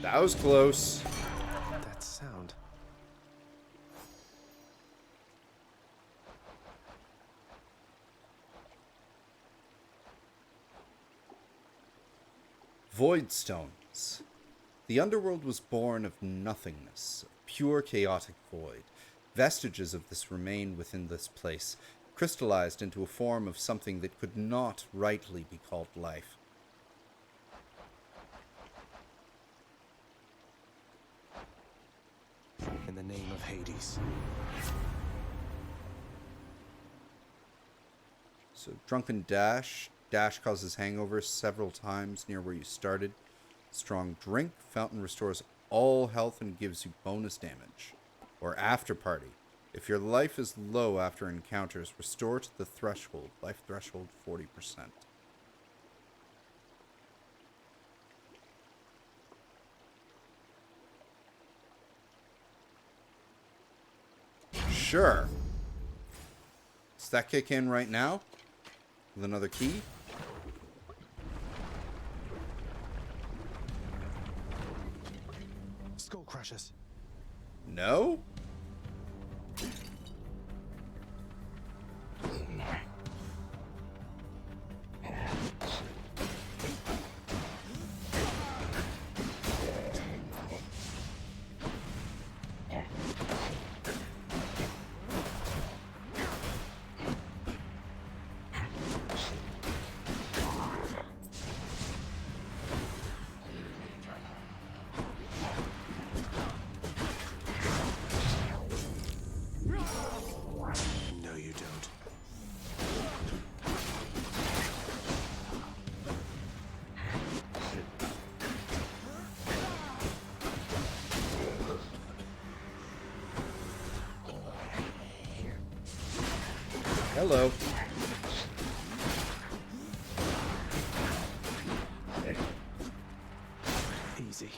That was close. That sound. Void stones. The underworld was born of nothingness, pure chaotic void. Vestiges of this remain within this place, crystallized into a form of something that could not rightly be called life. In the name of Hades. So, Drunken Dash. Dash causes hangovers several times near where you started. Strong Drink. Fountain restores all health and gives you bonus damage. Or After Party. If your life is low after encounters, restore to the threshold. Life threshold 40%. Sure. Does that kick in right now? With another key? Skull crushes. No? Hello. Easy.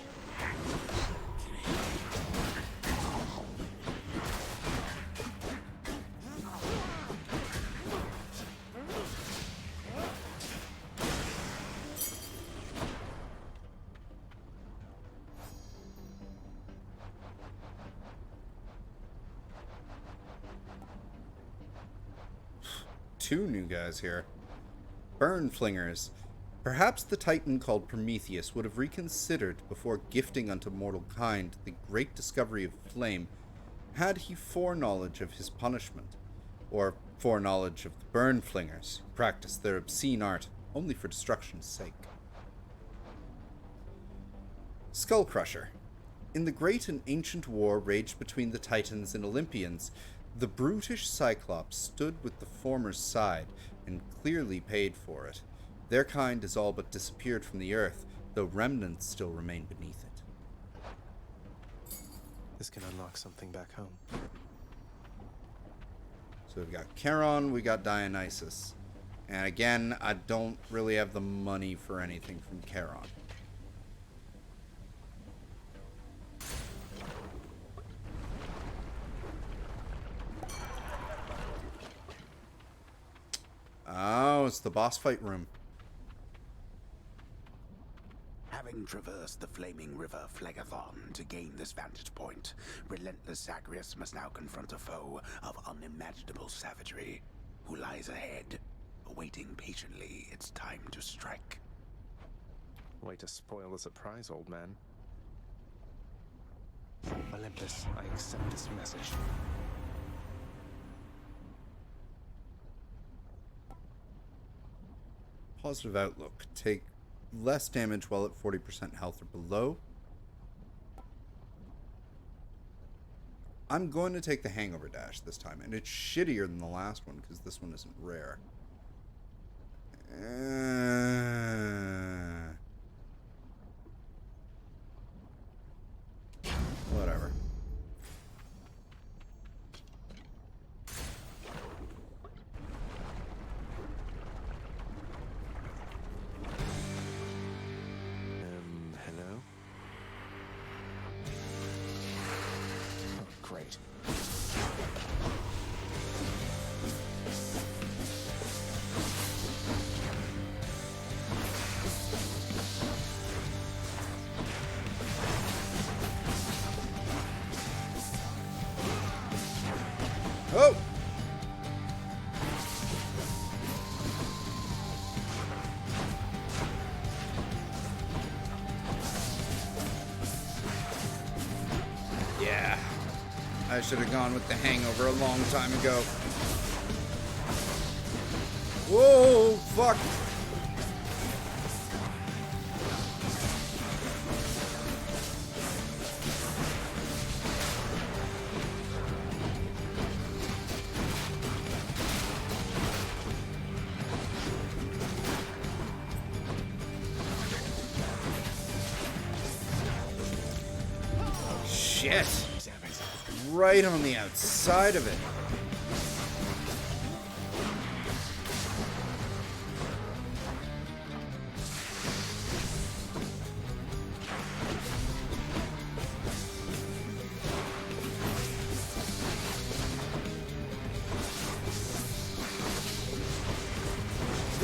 Two new guys here. Burn Flingers. Perhaps the titan called Prometheus would have reconsidered before gifting unto mortal kind the great discovery of flame, had he foreknowledge of his punishment, or foreknowledge of the Burn Flingers, who practice their obscene art only for destruction's sake. Skull Crusher. In the great and ancient war raged between the Titans and Olympians, the brutish Cyclops stood with the former's side, and clearly paid for it. Their kind has all but disappeared from the earth, though remnants still remain beneath it. This can unlock something back home. So we've got Charon, we got Dionysus. And again, I don't really have the money for anything from Charon. Oh, it's the boss fight room. Having traversed the flaming river Phlegethon to gain this vantage point, relentless Zagreus must now confront a foe of unimaginable savagery, who lies ahead, awaiting patiently its time to strike. Way to spoil the surprise, old man. Olympus, I accept this message. Positive outlook. Take less damage while at 40% health or below. I'm going to take the Hangover Dash this time, and it's shittier than the last one because this one isn't rare. Whatever. Hello? Oh, great. Oh! Yeah. I should have gone with the Hangover a long time ago. Whoa, fuck. Shit. Right on the outside of it.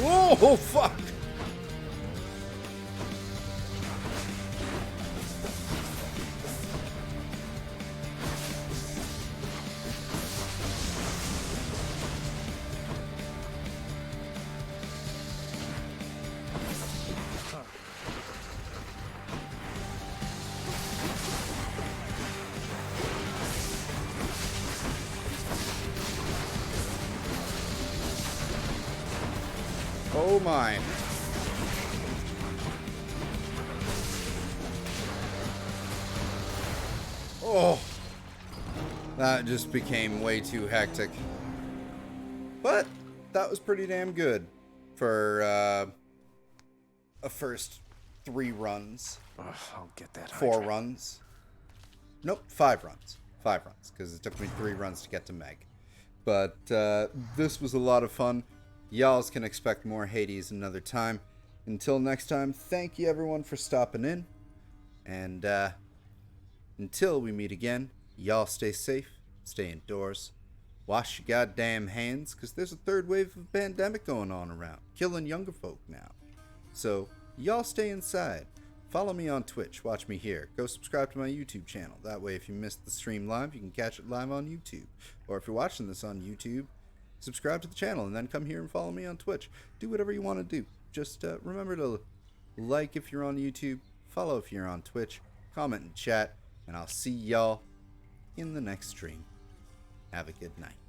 Whoa, fuck. Oh my. Oh. That just became way too hectic. But that was pretty damn good for a first 3 runs. I'll get that. 4 runs. Nope, 5 runs. 5 runs, because it took me 3 runs to get to Meg. But this was a lot of fun. Y'all can expect more Hades another time. Until next time, thank you everyone for stopping in. And until we meet again, y'all stay safe, stay indoors, wash your goddamn hands, because there's a third wave of pandemic going on around, killing younger folk now. So, y'all stay inside. Follow me on Twitch, watch me here. Go subscribe to my YouTube channel. That way, if you missed the stream live, you can catch it live on YouTube. Or if you're watching this on YouTube, subscribe to the channel and then come here and follow me on Twitch. Do whatever you want to do. Just remember to like if you're on YouTube, follow if you're on Twitch, comment and chat, and I'll see y'all in the next stream. Have a good night.